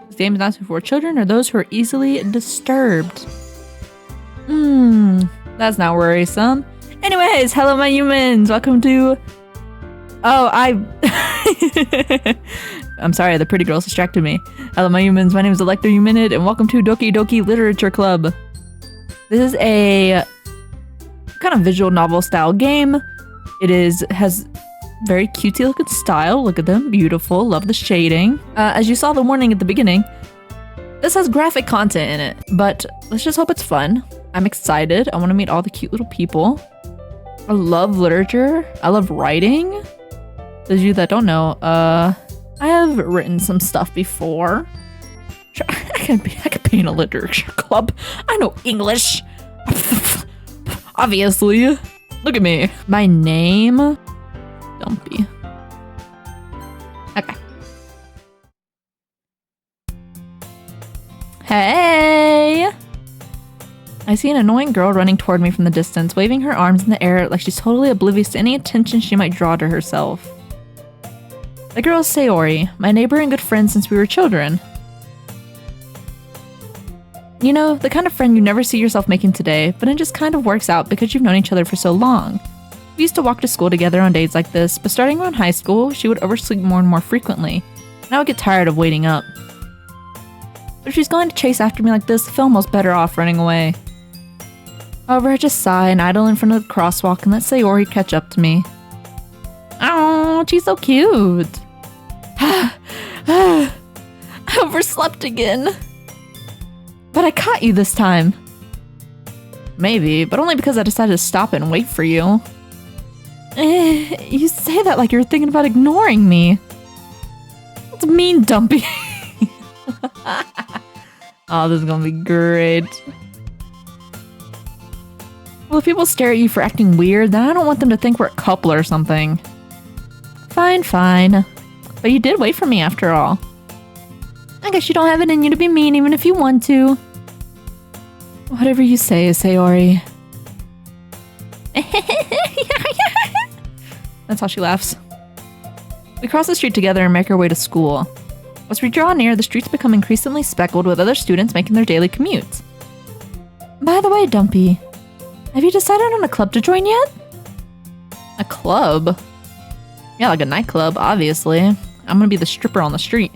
This game is not for children or those who are easily disturbed. That's not worrisome. Anyways, hello my humans! Welcome to... I'm sorry, the pretty girls distracted me. Hello my humans, my name is Electro Humanid, and welcome to Doki Doki Literature Club. This is a kind of visual novel style game. Has very cutesy looking style. Look at them, beautiful, love the shading. As you saw the warning at the beginning, this has graphic content in it, but let's just hope it's fun. I'm excited. I want to meet all the cute little people. I love literature. I love writing. Those of you that don't know, I have written some stuff before. Sure, I can be in a literature club. I know English. Obviously. Look at me. My name? Dumpy. Okay. Hey! I see an annoying girl running toward me from the distance, waving her arms in the air like she's totally oblivious to any attention she might draw to herself. The girl is Sayori, my neighbor and good friend since we were children. You know, the kind of friend you never see yourself making today, but it just kind of works out because you've known each other for so long. We used to walk to school together on days like this, but starting around high school, she would oversleep more and more frequently, and I would get tired of waiting up. If she's going to chase after me like this, I feel almost better off running away. However, I just sigh and idle in front of the crosswalk and let Sayori catch up to me. Oh, she's so cute. I overslept again. But I caught you this time. Maybe, but only because I decided to stop and wait for you. You say that like you're thinking about ignoring me. That's mean, Dumpy. Oh, this is gonna be great. Well, if people stare at you for acting weird, then I don't want them to think we're a couple or something. Fine, fine. But you did wait for me after all. I guess you don't have it in you to be mean even if you want to. Whatever you say, Sayori. That's how she laughs. We cross the street together and make our way to school. As we draw near, the streets become increasingly speckled with other students making their daily commutes. By the way, Dumpy, have you decided on a club to join yet? A club? Yeah, like a nightclub, obviously. I'm gonna be the stripper on the street.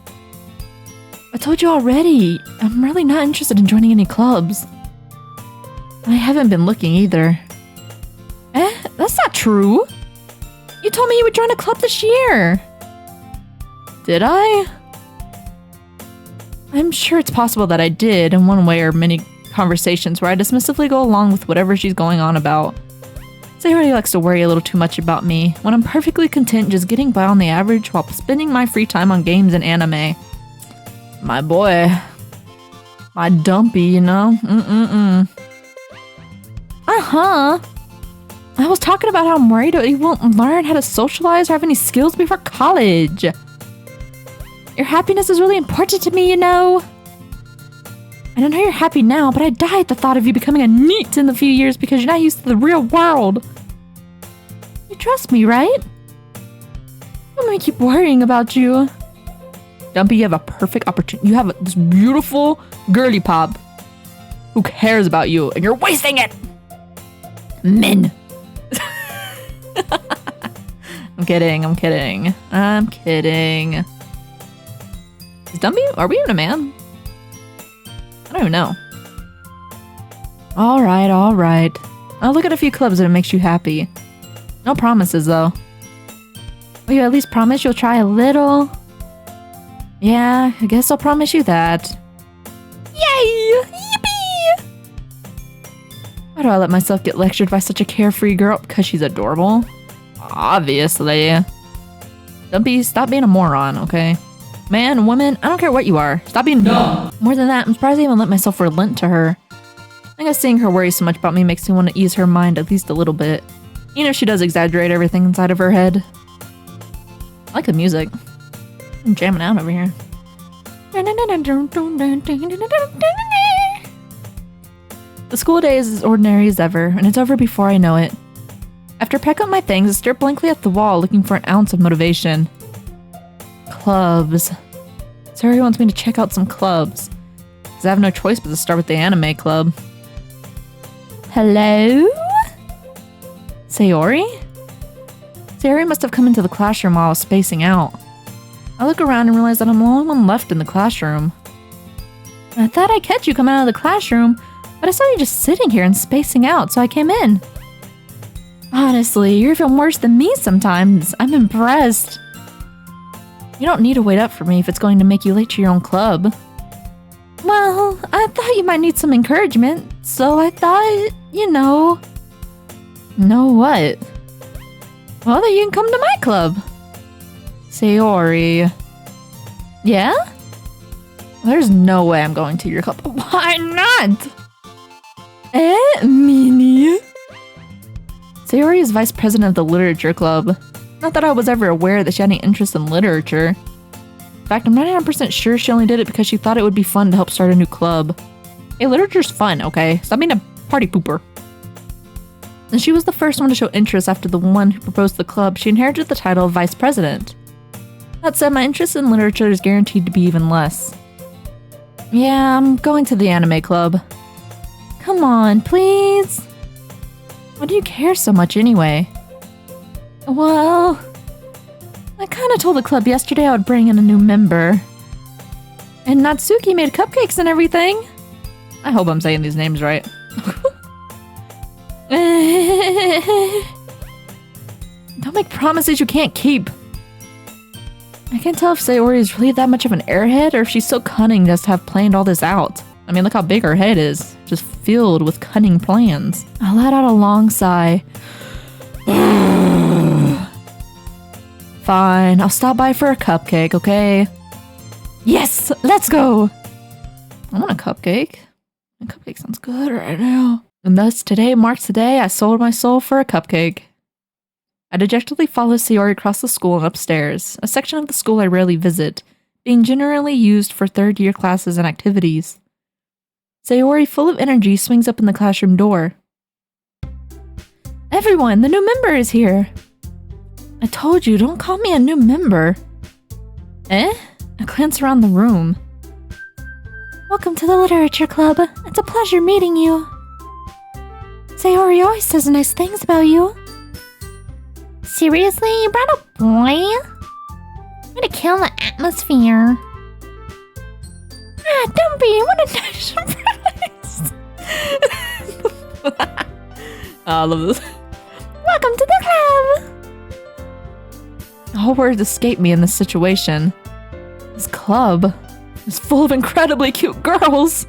I told you already, I'm really not interested in joining any clubs. I haven't been looking either. That's not true. You told me you would join a club this year. Did I? I'm sure it's possible that I did in one way or many conversations where I dismissively go along with whatever she's going on about. Sayori likes to worry a little too much about me when I'm perfectly content just getting by on the average while spending my free time on games and anime. My boy. My Dumpy, you know? Uh-huh. I was talking about how I'm worried that you won't learn how to socialize or have any skills before college. Your happiness is really important to me, you know? And I know you're happy now, but I die at the thought of you becoming a NEET in a few years because you're not used to the real world. You trust me, right? I'm gonna keep worrying about you. Dumpy, you have a perfect opportunity. You have this beautiful girly pop who cares about you, and you're wasting it! Men! I'm kidding. Is Dumpy? Are we even a man? I don't even know. Alright. I'll look at a few clubs that makes you happy. No promises, though. Will you at least promise you'll try a little? Yeah, I guess I'll promise you that. Yay! Yippee! Why do I let myself get lectured by such a carefree girl? Because she's adorable? Obviously. Dumpy, stop being a moron, okay? Man, woman, I don't care what you are. Stop being dumb. More than that, I'm surprised I even let myself relent to her. I guess seeing her worry so much about me makes me want to ease her mind at least a little bit. You know, she does exaggerate everything inside of her head. I like the music. I'm jamming out over here. The school day is as ordinary as ever, and it's over before I know it. After I pack up my things, I stare blankly at the wall looking for an ounce of motivation. Clubs. Sayori wants me to check out some clubs. Because I have no choice but to start with the anime club. Hello? Sayori? Sayori must have come into the classroom while I was spacing out. I look around and realize that I'm the only one left in the classroom. I thought I'd catch you coming out of the classroom, but I saw you just sitting here and spacing out, so I came in. Honestly, you're even worse than me sometimes. I'm impressed. You don't need to wait up for me if it's going to make you late to your own club. Well, I thought you might need some encouragement, so I thought, Know what? Well, then you can come to my club. Sayori. Yeah? There's no way I'm going to your club. Why not? Mini? Sayori is vice president of the literature club. Not that I was ever aware that she had any interest in literature. In fact, I'm 99% sure she only did it because she thought it would be fun to help start a new club. Hey, literature's fun, okay? Stop being a party pooper. And she was the first one to show interest after the one who proposed the club. She inherited the title of vice president. That said, my interest in literature is guaranteed to be even less. Yeah, I'm going to the anime club. Come on, please. Why do you care so much anyway? Well, I kind of told the club yesterday I would bring in a new member. And Natsuki made cupcakes and everything. I hope I'm saying these names right. Don't make promises you can't keep. I can't tell if Sayori is really that much of an airhead or if she's so cunning just to have planned all this out. I mean, look how big her head is. Just filled with cunning plans. I let out a long sigh. Fine, I'll stop by for a cupcake, okay? Yes, let's go! I want a cupcake. A cupcake sounds good right now. And thus, today marks the day I sold my soul for a cupcake. I dejectedly follow Sayori across the school and upstairs, a section of the school I rarely visit, being generally used for third-year classes and activities. Sayori, full of energy, swings up in the classroom door. Everyone, the new member is here! I told you, don't call me a new member. Eh? I glance around the room. Welcome to the literature club. It's a pleasure meeting you. Sayori always says nice things about you. Seriously? You brought a boy? Way to kill the atmosphere. Ah, don't be. What a nice surprise. I love this. Welcome to the club. All words escape me in this situation. This club is full of incredibly cute girls.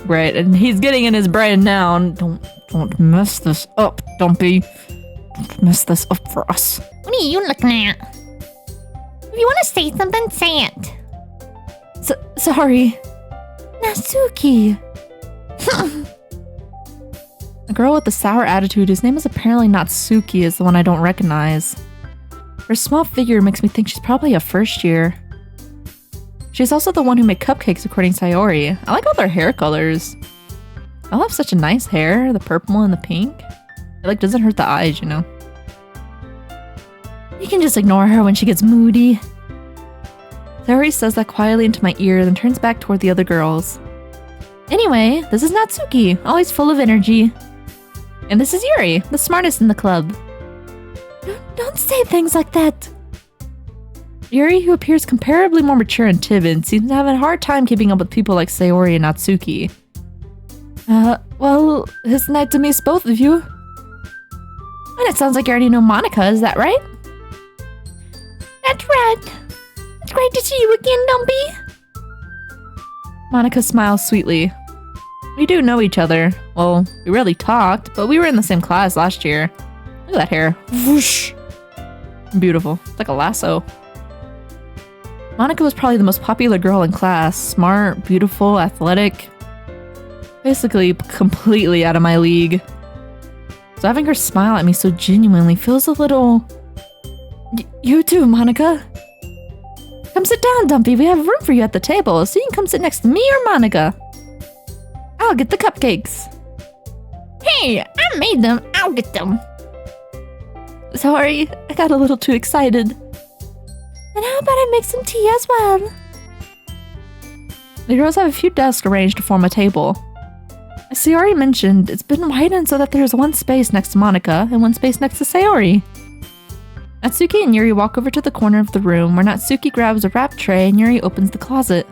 Right, and he's getting in his brain now. Don't mess this up, Dumpy. Don't mess this up for us. What are you looking at? If you want to say something, say it. Sorry. Natsuki. A girl with a sour attitude whose name is apparently Natsuki is the one I don't recognize. Her small figure makes me think she's probably a first year. She's also the one who made cupcakes according to Sayori. I like all their hair colors. I'll have such a nice hair, the purple and the pink. It doesn't hurt the eyes, you know. You can just ignore her when she gets moody. Sayori says that quietly into my ear, then turns back toward the other girls. Anyway, this is Natsuki, always full of energy. And this is Yuri, the smartest in the club. Don't say things like that. Yuri, who appears comparably more mature and timid, seems to have a hard time keeping up with people like Sayori and Natsuki. Well, it's nice to meet both of you. And it sounds like you already know Monica, is that right? That's right. It's great to see you again, Dumpy. Monica smiles sweetly. We do know each other. Well, we rarely talked, but we were in the same class last year. Look at that hair. Whoosh. Beautiful. It's like a lasso. Monica was probably the most popular girl in class. Smart, beautiful, athletic. Basically, completely out of my league. So having her smile at me so genuinely feels a little... You too, Monica. Come sit down, Dumpy. We have room for you at the table, so you can come sit next to me or Monica. I'll get the cupcakes. Hey, I made them. I'll get them. Sorry, I got a little too excited. And how about I make some tea as well? The girls have a few desks arranged to form a table. As Sayori mentioned, it's been widened so that there's one space next to Monica and one space next to Sayori. Natsuki and Yuri walk over to the corner of the room where Natsuki grabs a wrap tray and Yuri opens the closet.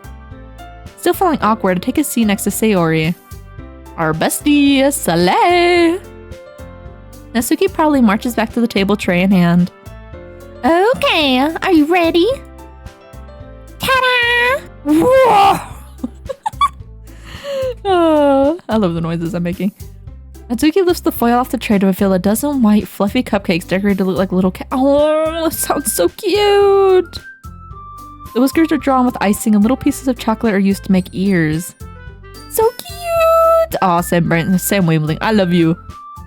Still feeling awkward, I take a seat next to Sayori. Our bestie, Saleh! Natsuki proudly marches back to the table, tray in hand. Okay, are you ready? Ta-da! Whoa! Oh, I love the noises I'm making. Natsuki lifts the foil off the tray to reveal a dozen white, fluffy cupcakes decorated to look like little Oh, sounds so cute! The whiskers are drawn with icing and little pieces of chocolate are used to make ears. So cute! Aw, Sam Wavelink, I love you.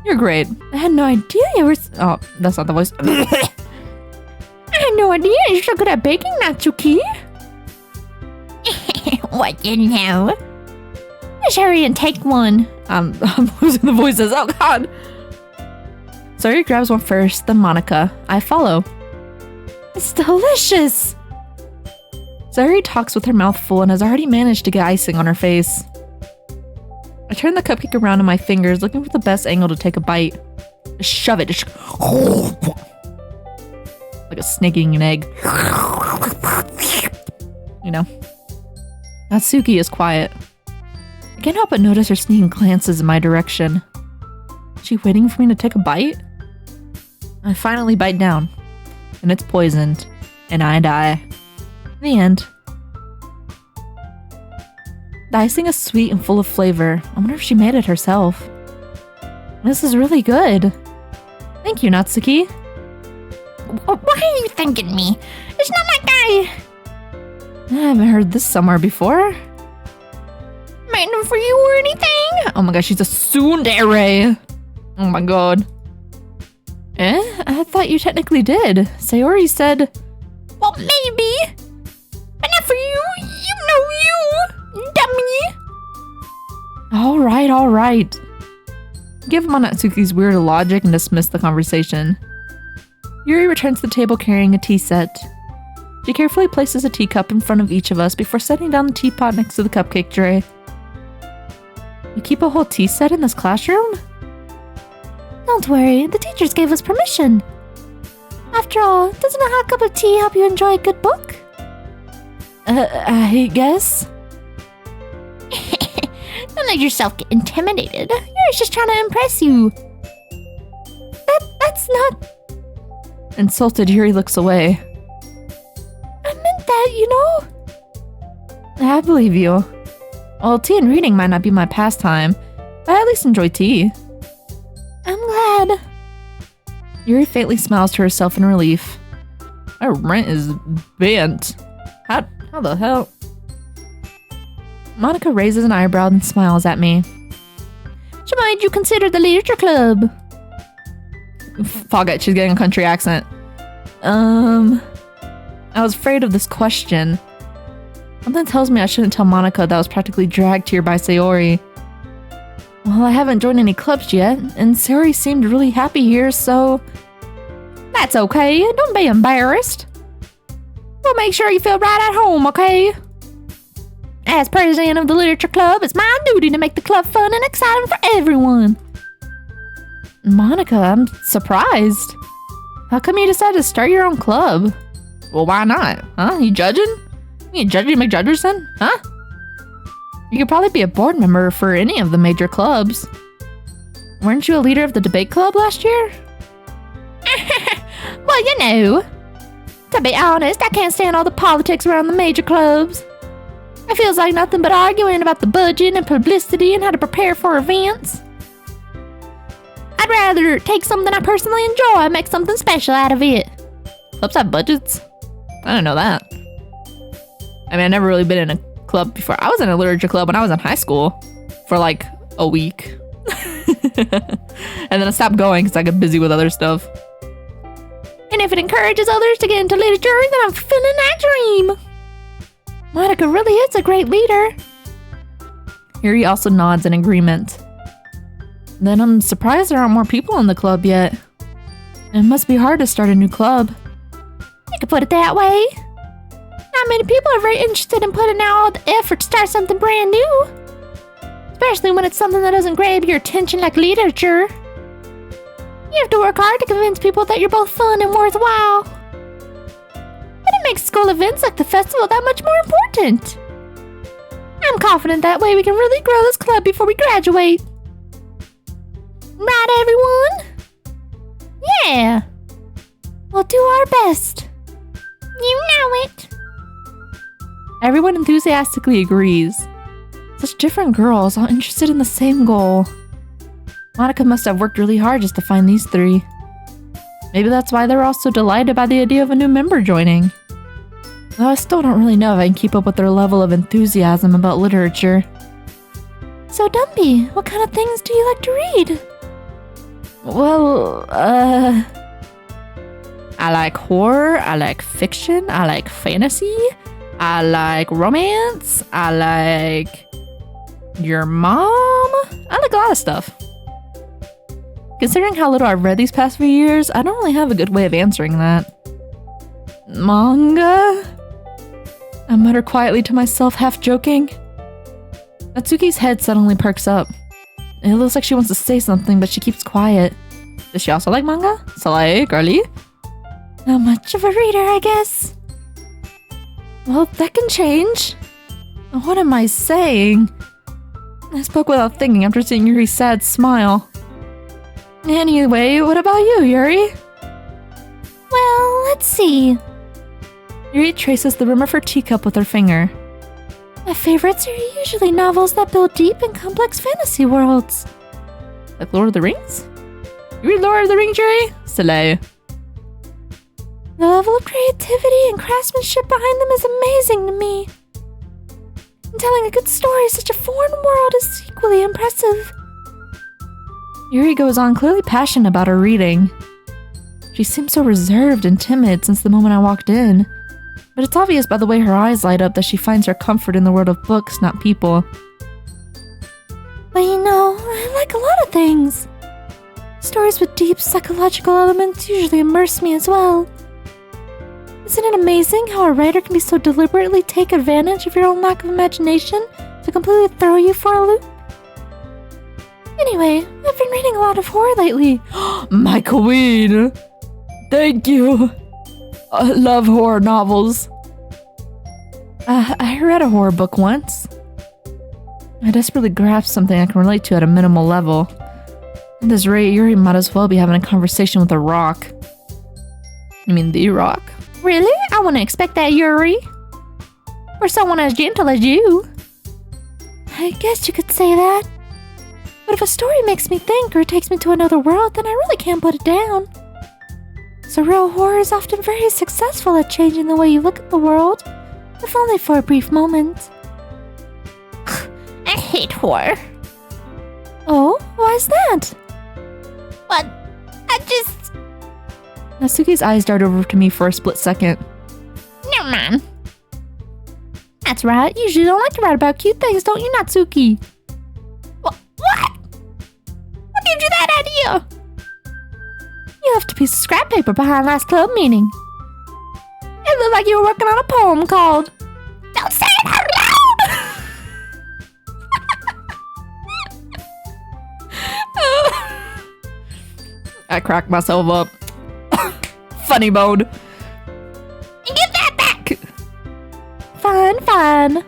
You're great. I had no idea you were... Oh, that's not the voice. I had no idea you're so good at baking, Natsuki. What you know? Just hurry and take one. I'm losing the voices. Oh, God. Sayori grabs one first, then Monica. I follow. It's delicious. Sayori talks with her mouth full and has already managed to get icing on her face. I turn the cupcake around in my fingers, looking for the best angle to take a bite. Just shove it. Just like a snake eating an egg. You know. Natsuki is quiet. I can't help but notice her sneaking glances in my direction. Is she waiting for me to take a bite? I finally bite down. And it's poisoned. And I die. The end. The icing is sweet and full of flavor. I wonder if she made it herself. This is really good. Thank you, Natsuki. Why are you thanking me? It's not like I haven't heard this somewhere before. Waiting for you or anything? Oh my gosh, she's a tsundere. Oh my god. I thought you technically did. Sayori said... Well, maybe. But not for you. You know you. Dummy. Alright. Give him on Natsuki's weird logic and dismiss the conversation. Yuri returns to the table carrying a tea set. She carefully places a teacup in front of each of us before setting down the teapot next to the cupcake tray. You keep a whole tea set in this classroom? Don't worry, the teachers gave us permission. After all, doesn't a hot cup of tea help you enjoy a good book? I guess. Don't let yourself get intimidated. Yuri's just trying to impress you. That's not... Insulted, Yuri looks away. I meant that, you know? I believe you. Well, tea and reading might not be my pastime, but I at least enjoy tea. I'm glad. Yuri faintly smiles to herself in relief. My rent is bent. How the hell? Monica raises an eyebrow and smiles at me. So why did you consider the literature club? Fuck it, she's getting a country accent. I was afraid of this question. Something tells me I shouldn't tell Monica that I was practically dragged here by Sayori. Well, I haven't joined any clubs yet, and Sayori seemed really happy here, so... That's okay, don't be embarrassed. We'll make sure you feel right at home, okay? As president of the literature club, it's my duty to make the club fun and exciting for everyone. Monica, I'm surprised. How come you decided to start your own club? Well, why not? Huh? You judging? You make judges then? Huh? You could probably be a board member for any of the major clubs. Weren't you a leader of the debate club last year? Well, you know. To be honest, I can't stand all the politics around the major clubs. It feels like nothing but arguing about the budget and publicity and how to prepare for events. I'd rather take something I personally enjoy and make something special out of it. Clubs have budgets? I didn't know that. I mean, I've never really been in a club before. I was in a literature club when I was in high school for like a week. And then I stopped going because I got busy with other stuff. And if it encourages others to get into literature, then I'm fulfilling that dream. Monica really is a great leader. Yuri also nods in agreement. Then I'm surprised there aren't more people in the club yet. It must be hard to start a new club. You could put it that way. Not many people are very interested in putting out all the effort to start something brand new. Especially when it's something that doesn't grab your attention like literature. You have to work hard to convince people that you're both fun and worthwhile. But it makes school events like the festival that much more important. I'm confident that way we can really grow this club before we graduate. Right, everyone? Yeah. We'll do our best. You know it. Everyone enthusiastically agrees. Such different girls, all interested in the same goal. Monica must have worked really hard just to find these three. Maybe that's why they're all so delighted by the idea of a new member joining. Though I still don't really know if I can keep up with their level of enthusiasm about literature. So, Dumpy, what kind of things do you like to read? Well, I like horror, I like fiction, I like fantasy, I like romance, I like your mom. I like a lot of stuff. Considering how little I've read these past few years, I don't really have a good way of answering that. Manga? I mutter quietly to myself, half joking. Natsuki's head suddenly perks up. It looks like she wants to say something, but she keeps quiet. Does she also like manga? Slay, girly? Not much of a reader, I guess. Well, that can change. What am I saying? I spoke without thinking after seeing Yuri's sad smile. Anyway, what about you, Yuri? Well, let's see. Yuri traces the rim of her teacup with her finger. My favorites are usually novels that build deep and complex fantasy worlds. Like Lord of the Rings? You read Lord of the Rings, Yuri? Slay. The level of creativity and craftsmanship behind them is amazing to me. And telling a good story in such a foreign world is equally impressive. Yuri goes on, clearly passionate about her reading. She seems so reserved and timid since the moment I walked in. But it's obvious by the way her eyes light up that she finds her comfort in the world of books, not people. But you know, I like a lot of things. Stories with deep psychological elements usually immerse me as well. Isn't it amazing how a writer can be so deliberately take advantage of your own lack of imagination to completely throw you for a loop? Anyway, I've been reading a lot of horror lately. My queen! Thank you! I love horror novels. I read a horror book once. I desperately grasped something I can relate to at a minimal level. At this rate, Yuri might as well be having a conversation with a rock. You mean the rock? Really? I wouldn't expect that, Yuri. For someone as gentle as you. I guess you could say that. But if a story makes me think or takes me to another world, then I really can't put it down. Surreal horror is often very successful at changing the way you look at the world, if only for a brief moment. I hate horror. Oh, why's that? What? I just... Natsuki's eyes dart over to me for a split second. Never mind. That's right, you usually don't like to write about cute things, don't you, Natsuki? What? What gave you that idea? You left a piece of scrap paper behind last club meeting. It looked like you were working on a poem called... Don't say it out loud! I cracked myself up. Funny mode. Get that back! Fine.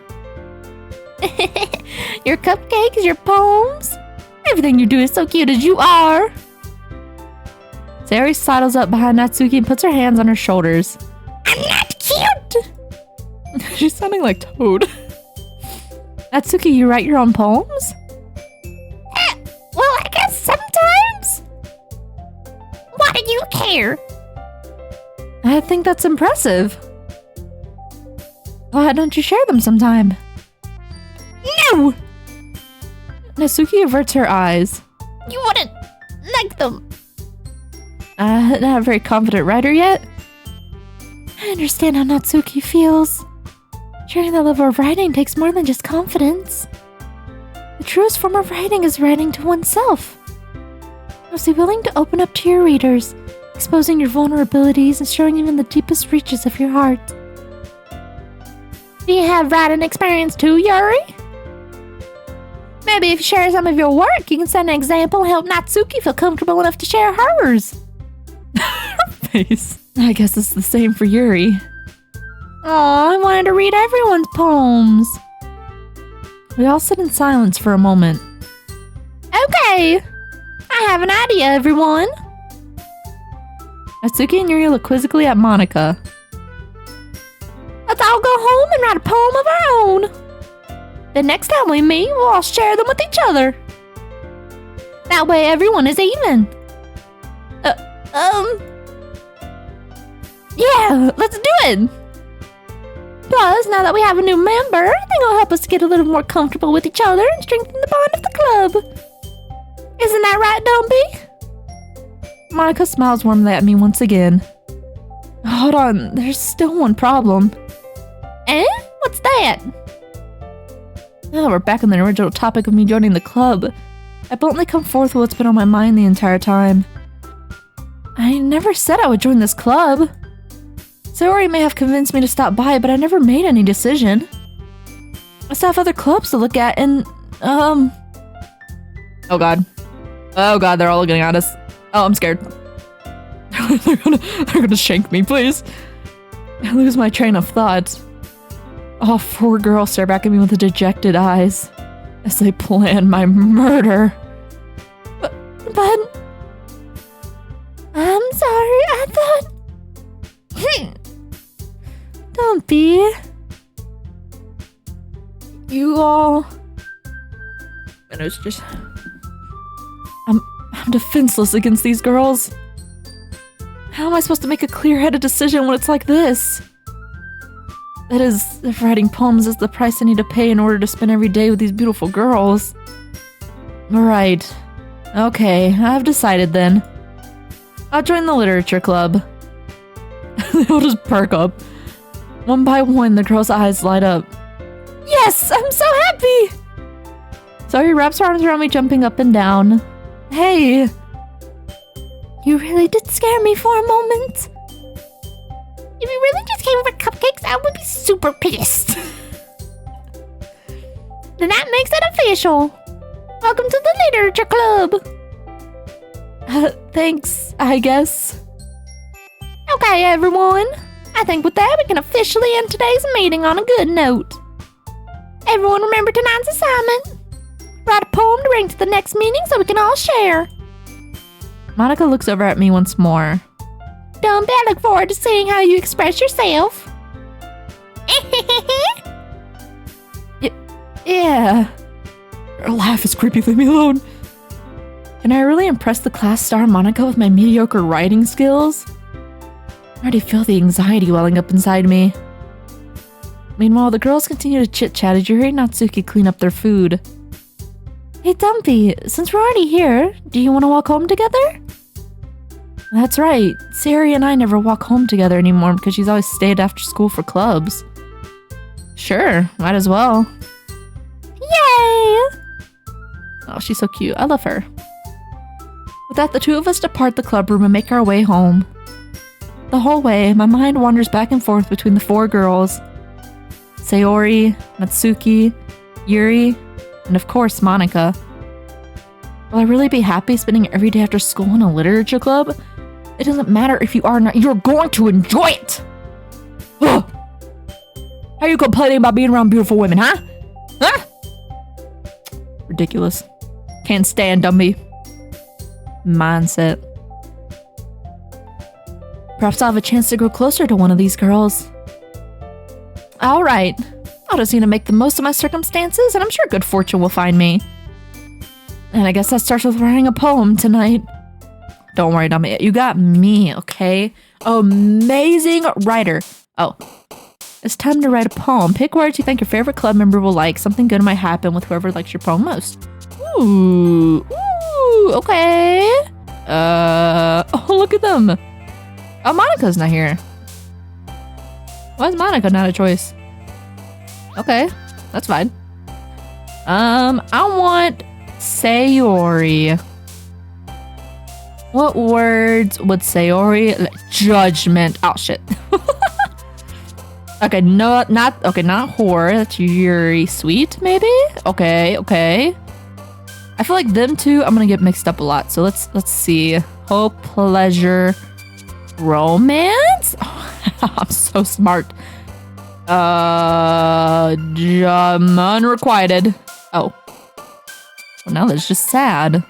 Your cupcakes, your poems, everything you do is so cute as you are. Sayori sidles up behind Natsuki and puts her hands on her shoulders. I'm not cute! She's sounding like Toad. Natsuki, you write your own poems? Well, I guess sometimes. Why do you care? I think that's impressive. Why don't you share them sometime? No! Natsuki averts her eyes. You wouldn't like them. Not a very confident writer yet? I understand how Natsuki feels. Sharing that level of writing takes more than just confidence. The truest form of writing is writing to oneself. Must be willing to open up to your readers, exposing your vulnerabilities and showing even the deepest reaches of your heart. Do you have writing experience too, Yuri? Maybe if you share some of your work, you can set an example and help Natsuki feel comfortable enough to share hers. Her face. I guess it's the same for Yuri. Aw, I wanted to read everyone's poems. We all sit in silence for a moment. Okay, I have an idea, everyone. Natsuki and Yuri look quizzically at Monica. Let's all go home and write a poem of our own. The next time we meet, we'll all share them with each other. That way everyone is even. Yeah, let's do it. Plus, now that we have a new member, I think it'll help us get a little more comfortable with each other and strengthen the bond of the club. Isn't that right, Dumpy? Monica smiles warmly at me once again. Hold on, there's still one problem. Eh? What's that? Oh, we're back on the original topic of me joining the club. I bluntly come forth with what's been on my mind the entire time. I never said I would join this club. Sayori may have convinced me to stop by, but I never made any decision. I still have other clubs to look at and, Oh god. Oh god, they're all looking at us. Oh, I'm scared. they're gonna shank me, please. I lose my train of thought. All four girls stare back at me with dejected eyes as they plan my murder. But I'm sorry, I thought... Don't be. You all... And it's just... I'm defenseless against these girls. How am I supposed to make a clear-headed decision when it's like this? That is, if writing poems is the price I need to pay in order to spend every day with these beautiful girls. Right. Okay, I've decided then. I'll join the literature club. They'll just perk up. One by one, the girl's eyes light up. Yes, I'm so happy! Sayori wraps her arms around me, jumping up and down. Hey! You really did scare me for a moment. If you really just came for cupcakes, I would be super pissed. Then that makes it official. Welcome to the literature club. Thanks, I guess. Okay, everyone. I think with that, we can officially end today's meeting on a good note. Everyone remember tonight's assignment. Write a poem to bring to the next meeting so we can all share. Monica looks over at me once more. Dumpy, I look forward to seeing how you express yourself. Yeah. Her laugh is creepy, leave me alone. Can I really impress the class star Monica with my mediocre writing skills? I already feel the anxiety welling up inside me. Meanwhile, the girls continue to chit-chat as Yuri and Natsuki clean up their food. Hey Dumpy, since we're already here, do you want to walk home together? That's right, Sayori and I never walk home together anymore because she's always stayed after school for clubs. Sure, might as well. Yay! Oh, she's so cute, I love her. With that, the two of us depart the club room and make our way home. The whole way, my mind wanders back and forth between the four girls. Sayori, Natsuki, Yuri, and of course, Monica. Will I really be happy spending every day after school in a literature club? It doesn't matter if you are or not, you're going to enjoy it! Ugh. How are you complaining about being around beautiful women, huh? Huh? Ridiculous. Can't stand Dumby. Mindset. Perhaps I'll have a chance to grow closer to one of these girls. Alright, I'll just need to make the most of my circumstances, and I'm sure good fortune will find me. And I guess that starts with writing a poem tonight. Don't worry, Dummy, you got me, okay? Amazing writer. Oh, it's time to write a poem. Pick words you think your favorite club member will like. Something good might happen with whoever likes your poem most. Ooh, okay. Oh, look at them. Oh, Monica's not here. Why is Monica not a choice? Okay, that's fine. I want Sayori. What words would Sayori... Judgment. Oh, shit. Okay, no, not whore. That's Yuri Sweet, maybe? Okay. I feel like them two, I'm gonna get mixed up a lot. So let's see. Hope, pleasure, romance? Oh, I'm so smart. Unrequited. Oh. Well, now that's just sad.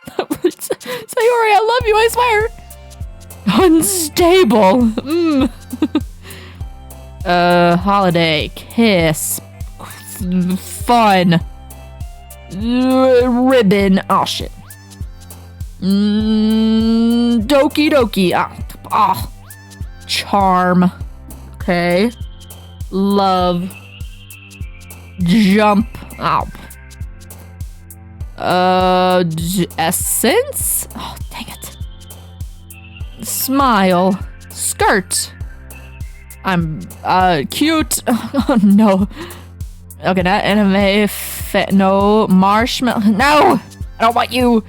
Sayori, I love you, I swear. Unstable. Holiday. Kiss. Fun. Ribbon. Oh, shit. Doki. Ah. Charm. Okay. Love. Jump. Oh. Essence? Oh, dang it. Smile. Skirt. I'm, cute. Oh, no. Okay, not anime. No. Marshmallow. No! I don't want you.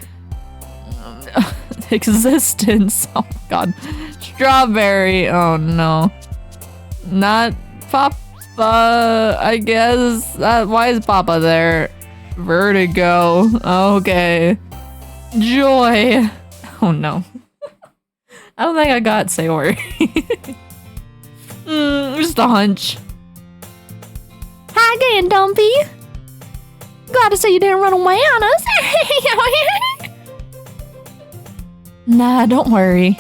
Existence. Oh, my God. Strawberry. Oh, no. Not Papa, I guess. Why is Papa there? Vertigo. Okay. Joy. Oh no. I don't think I got Sayori. Just a hunch. Hi again, Dumpy. Glad to see you didn't run away on us. Nah, don't worry.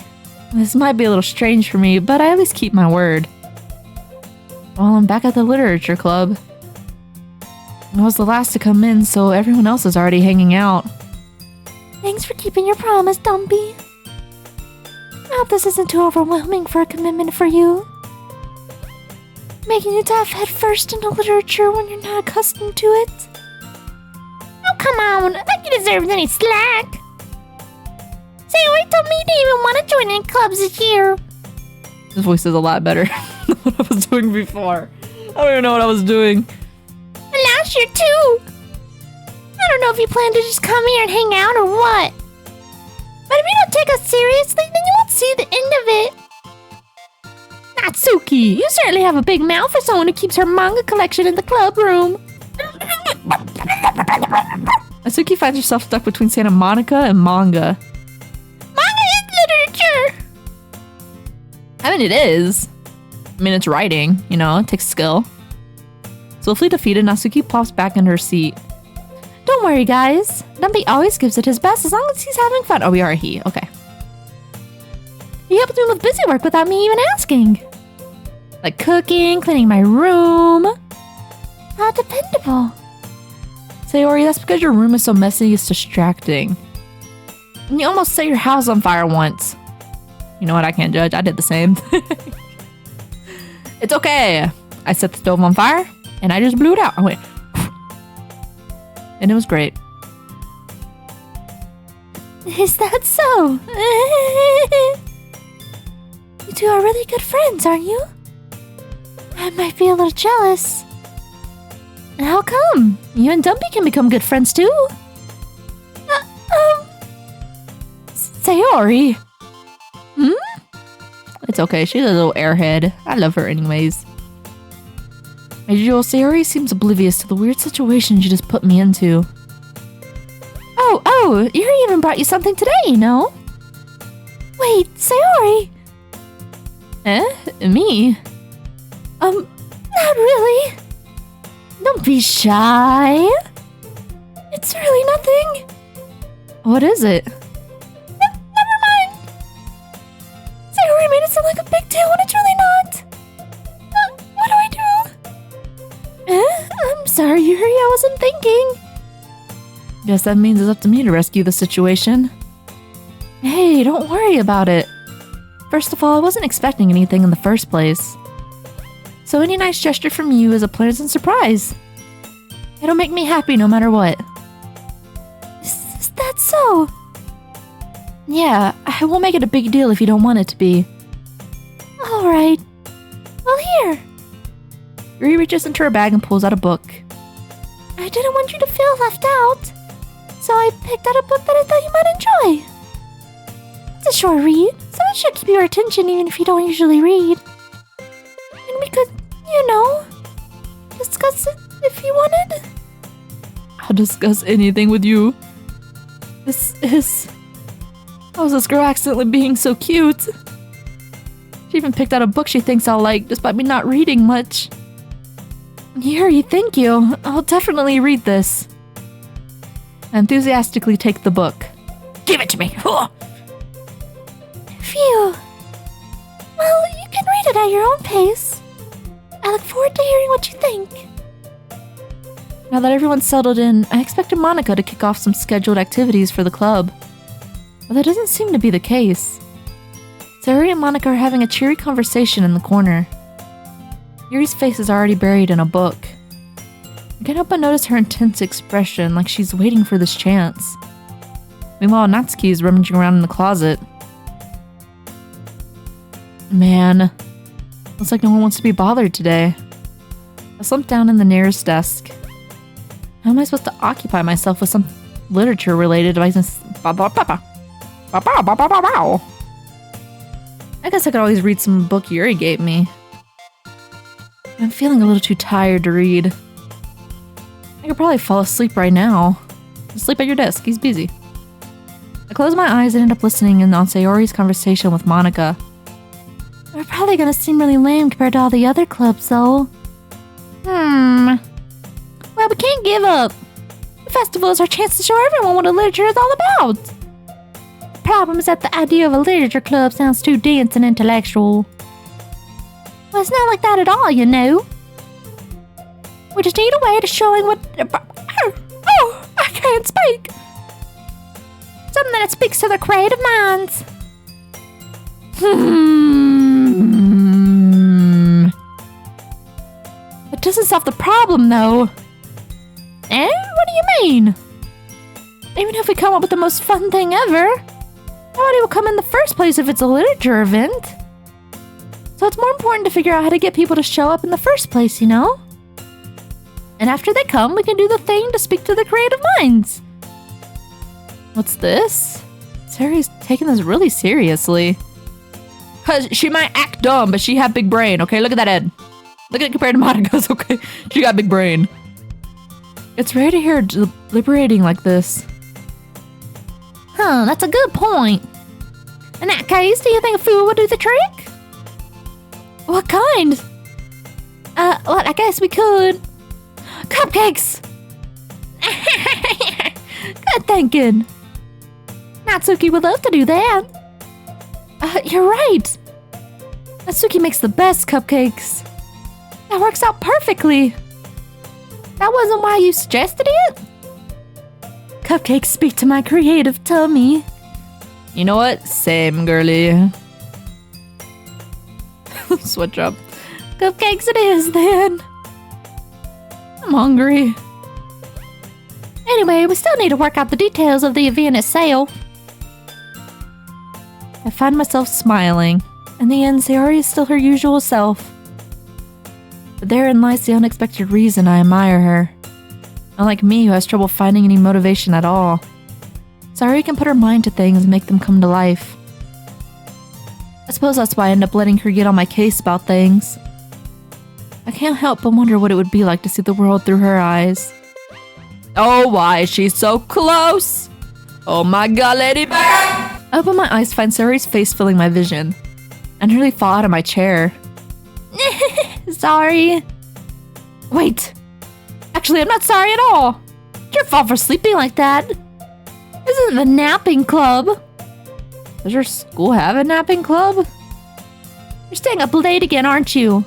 This might be a little strange for me, but I at least keep my word. Well, I'm back at the literature club. I was the last to come in, so everyone else is already hanging out. Thanks for keeping your promise, Dumpy. I hope this isn't too overwhelming for a commitment for you. Making you dive head first into literature when you're not accustomed to it. Oh, come on. I think you deserve any slack. Sayori told me you didn't even want to join any clubs this year. This voice is a lot better than what I was doing before. I don't even know what I was doing. Last year too. I don't know if you plan to just come here and hang out or what. But if you don't take us seriously, then you won't see the end of it. Natsuki, you certainly have a big mouth for someone who keeps her manga collection in the club room. Natsuki finds herself stuck between Santa Monica and manga. Manga is literature! I mean, it is. I mean, it's writing, you know, it takes skill. Swiftly defeated, Natsuki pops back into her seat. Don't worry, guys. Dumpy always gives it his best as long as he's having fun. Oh, we are a he. Okay. He helped me with busy work without me even asking. Like cooking, cleaning my room. How dependable. Sayori, that's because your room is so messy, it's distracting. And you almost set your house on fire once. You know what? I can't judge. I did the same. It's okay. I set the stove on fire. And I just blew it out. I went, and it was great. Is that so? You two are really good friends, aren't you? I might be a little jealous. How come? You and Dumpy can become good friends too. Sayori. It's okay. She's a little airhead. I love her anyways. Major Jewel, Sayori seems oblivious to the weird situation she just put me into. Oh, Yuri even brought you something today, you know? Wait, Sayori! Me? Not really. Don't be shy. It's really nothing. What is it? Never mind. Sayori made it sound like a big deal when it's really not. What do I do? I'm sorry, Yuri, I wasn't thinking. Guess that means it's up to me to rescue the situation. Hey, don't worry about it. First of all, I wasn't expecting anything in the first place. So any nice gesture from you is a pleasant surprise. It'll make me happy no matter what. Is that so? Yeah, I won't make it a big deal if you don't want it to be. Alright. Well, here. Yuri reaches into her bag and pulls out a book. I didn't want you to feel left out, so I picked out a book that I thought you might enjoy. It's a short read, so it should keep your attention even if you don't usually read. And You know, discuss it if you wanted. I'll discuss anything with you. How is this girl accidentally being so cute? She even picked out a book she thinks I'll like, despite me not reading much. Yuri, thank you. I'll definitely read this. I enthusiastically take the book. Give it to me! Phew! Well, you can read it at your own pace. I look forward to hearing what you think. Now that everyone's settled in, I expected Monica to kick off some scheduled activities for the club. But that doesn't seem to be the case. Sayori and Monica are having a cheery conversation in the corner. Yuri's face is already buried in a book. I can't help but notice her intense expression, like she's waiting for this chance. Meanwhile, Natsuki is rummaging around in the closet. Man, looks like no one wants to be bothered today. I slumped down in the nearest desk. How am I supposed to occupy myself with some literature-related devices? I guess I could always read some book Yuri gave me. I'm feeling a little too tired to read. I could probably fall asleep right now. Just sleep at your desk, he's busy. I closed my eyes and ended up listening in on Sayori's conversation with Monica. We're probably gonna seem really lame compared to all the other clubs, though. Well, we can't give up. The festival is our chance to show everyone what a literature is all about. The problem is that the idea of a literature club sounds too dense and intellectual. Well, it's not like that at all, you know. We just need a way to showing what... Oh, I can't speak. Something that speaks to their creative minds. It doesn't solve the problem, though. Eh? What do you mean? Even if we come up with the most fun thing ever, nobody will come in the first place if it's a literature event. So it's more important to figure out how to get people to show up in the first place, you know? And after they come, we can do the thing to speak to the creative minds. What's this? Sayori's taking this really seriously. Cause she might act dumb, but she have big brain, okay? Look at that head. Look at it compared to Monica's, okay? She got big brain. It's rare to hear her deliberating like this. Huh, that's a good point. In that case, do you think food would do the trick? What kind? Well, I guess we could. Cupcakes! Good thinking. Natsuki would love to do that. You're right. Natsuki makes the best cupcakes. That works out perfectly. That wasn't why you suggested it? Cupcakes speak to my creative tummy. You know what? Same, girly. Switch up. Cupcakes it is, then. I'm hungry. Anyway, we still need to work out the details of the event itself. I find myself smiling. In the end, Sayori is still her usual self. But therein lies the unexpected reason I admire her. Unlike me, who has trouble finding any motivation at all. Sayori can put her mind to things and make them come to life. I suppose that's why I end up letting her get on my case about things. I can't help but wonder what it would be like to see the world through her eyes. Oh, why is she so close? Oh my god, ladybug! I open my eyes to find Sayori's face filling my vision. I nearly fall out of my chair. Sorry. Wait. Actually, I'm not sorry at all. It's your fault for sleeping like that. This isn't the napping club. Does your school have a napping club? You're staying up late again, aren't you?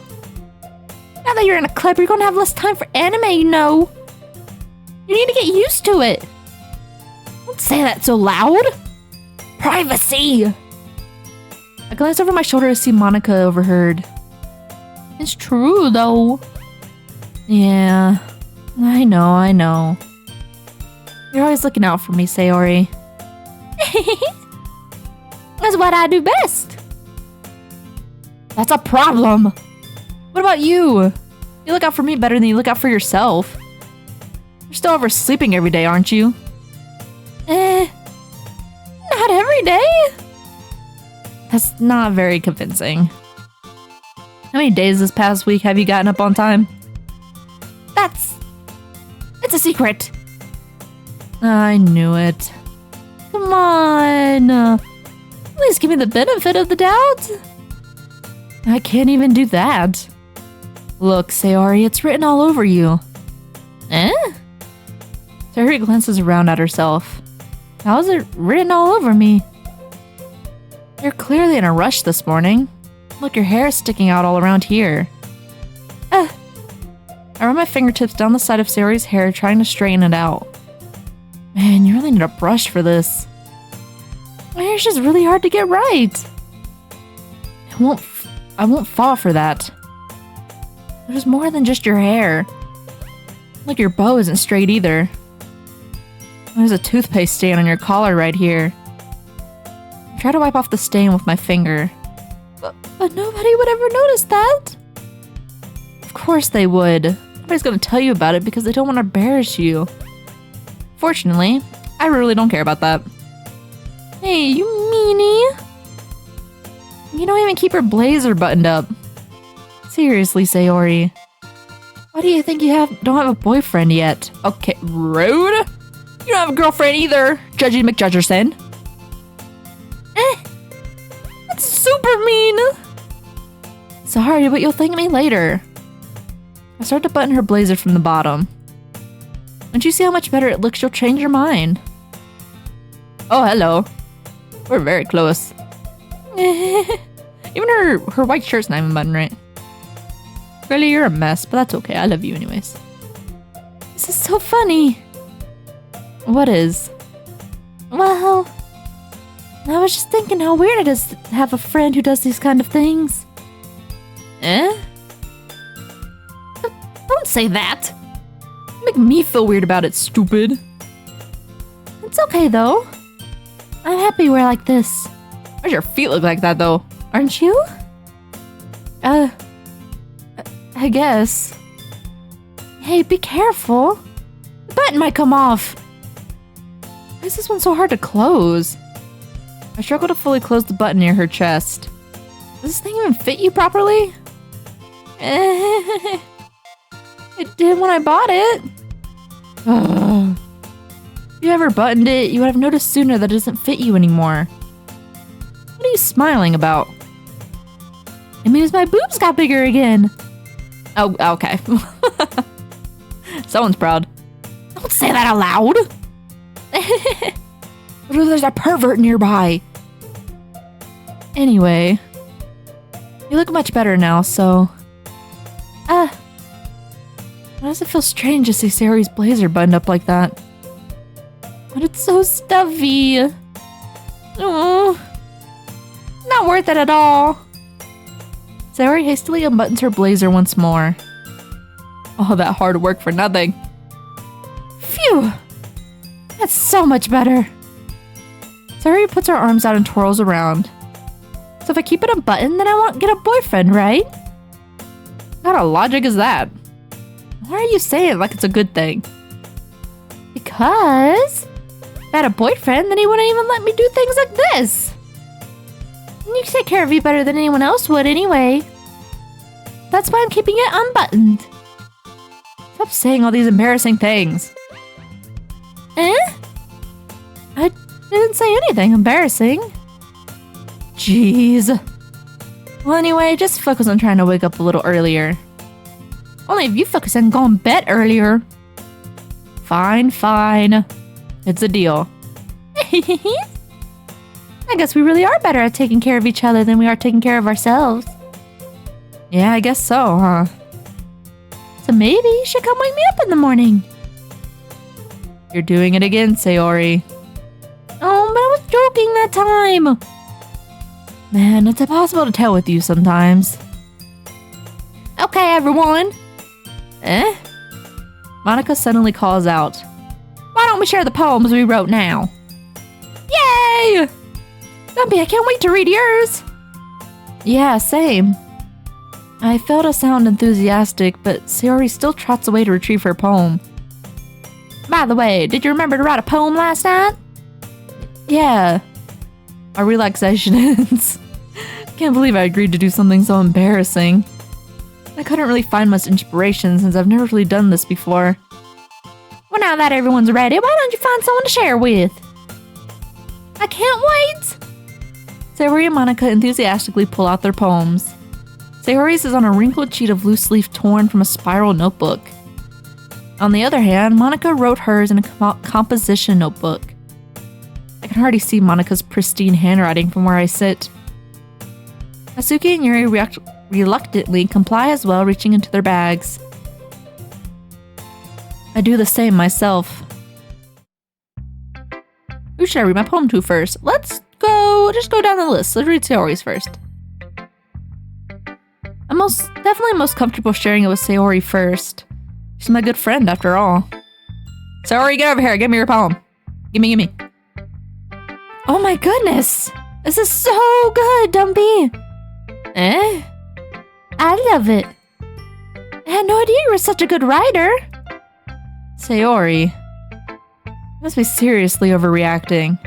Now that you're in a club, you're gonna have less time for anime, you know. You need to get used to it. Don't say that so loud. Privacy. I glance over my shoulder to see Monica overheard. It's true, though. Yeah, I know. You're always looking out for me, Sayori. That's what I do best. That's a problem. What about you? You look out for me better than you look out for yourself. You're still oversleeping every day, aren't you? Not every day. That's not very convincing. How many days this past week have you gotten up on time? It's a secret. I knew it. Come on. At least give me the benefit of the doubt. I can't even do that. Look, Sayori, it's written all over you. Eh? Sayori glances around at herself. How is it written all over me? You're clearly in a rush this morning. Look, your hair is sticking out all around here. I run my fingertips down the side of Sayori's hair, trying to straighten it out. Man, you really need a brush for this. My hair's just really hard to get right. I won't fall for that. There's more than just your hair. Look, your bow isn't straight either. There's a toothpaste stain on your collar right here. I try to wipe off the stain with my finger. But nobody would ever notice that. Of course they would. Nobody's gonna tell you about it because they don't want to embarrass you. Fortunately, I really don't care about that. Hey, you meanie! You don't even keep your blazer buttoned up. Seriously, Sayori. Why do you think you don't have a boyfriend yet? Okay, rude! You don't have a girlfriend either, Judgy McJudgerson. That's super mean! Sorry, but you'll thank me later. I start to button her blazer from the bottom. Once you see how much better it looks, you'll change your mind. Oh, hello. We're very close. Even her white shirt's not even buttoned right. Really, you're a mess, but that's okay. I love you anyways. This is so funny. What is? Well, I was just thinking how weird it is to have a friend who does these kind of things. Eh? Don't say that. Make me feel weird about it, stupid. It's okay, though. I'm happy we're like this. Why'd your feet look like that, though? Aren't you? I guess. Hey, be careful. The button might come off. Why is this one so hard to close? I struggle to fully close the button near her chest. Does this thing even fit you properly? It did when I bought it. Ugh. If you ever buttoned it, you would have noticed sooner that it doesn't fit you anymore. What are you smiling about? It means my boobs got bigger again. Oh, okay. Someone's proud. Don't say that out loud. What if there's a pervert nearby? Anyway, you look much better now, so... Why does it feel strange to see Sayori's blazer buttoned up like that? But it's so stuffy. Oh, not worth it at all. Sayori hastily unbuttons her blazer once more. All that hard work for nothing. Phew! That's so much better. Sayori puts her arms out and twirls around. So if I keep it unbuttoned, then I won't get a boyfriend, right? What kind of logic is that? Why are you saying it like it's a good thing? Because if I had a boyfriend, then he wouldn't even let me do things like this. And you take care of you better than anyone else would anyway. That's why I'm keeping it unbuttoned. Stop saying all these embarrassing things. I didn't say anything embarrassing. Jeez. Well, anyway, just focus on trying to wake up a little earlier. Only if you focus on going to bed earlier. Fine. It's a deal. I guess we really are better at taking care of each other than we are taking care of ourselves. Yeah, I guess so, huh? So maybe you should come wake me up in the morning. You're doing it again, Sayori. Oh, but I was joking that time. Man, it's impossible to tell with you sometimes. Okay, everyone. Monica suddenly calls out. Why don't we share the poems we wrote now? Yay! Dumpy, I can't wait to read yours. Yeah, same. I fail to sound enthusiastic, but Sayori still trots away to retrieve her poem. By the way, did you remember to write a poem last night? Yeah. Our relaxation ends. Can't believe I agreed to do something so embarrassing. I couldn't really find much inspiration since I've never really done this before. Well, now that everyone's ready, why don't you find someone to share with? I can't wait! Sayori and Monica enthusiastically pull out their poems. Sayori's is on a wrinkled sheet of loose leaf torn from a spiral notebook. On the other hand, Monica wrote hers in a composition notebook. I can hardly see Monica's pristine handwriting from where I sit. Asuki and Yuri reluctantly comply as well, reaching into their bags. I do the same myself. Who should I read my poem to first? Let's just go down the list. Let's read Sayori's first. I'm definitely most comfortable sharing it with Sayori first. She's my good friend after all. Sayori, get over here. Give me your poem. Gimme. Oh my goodness! This is so good, Dumpy! Eh? I love it. I had no idea you were such a good writer. Sayori, you must be seriously overreacting.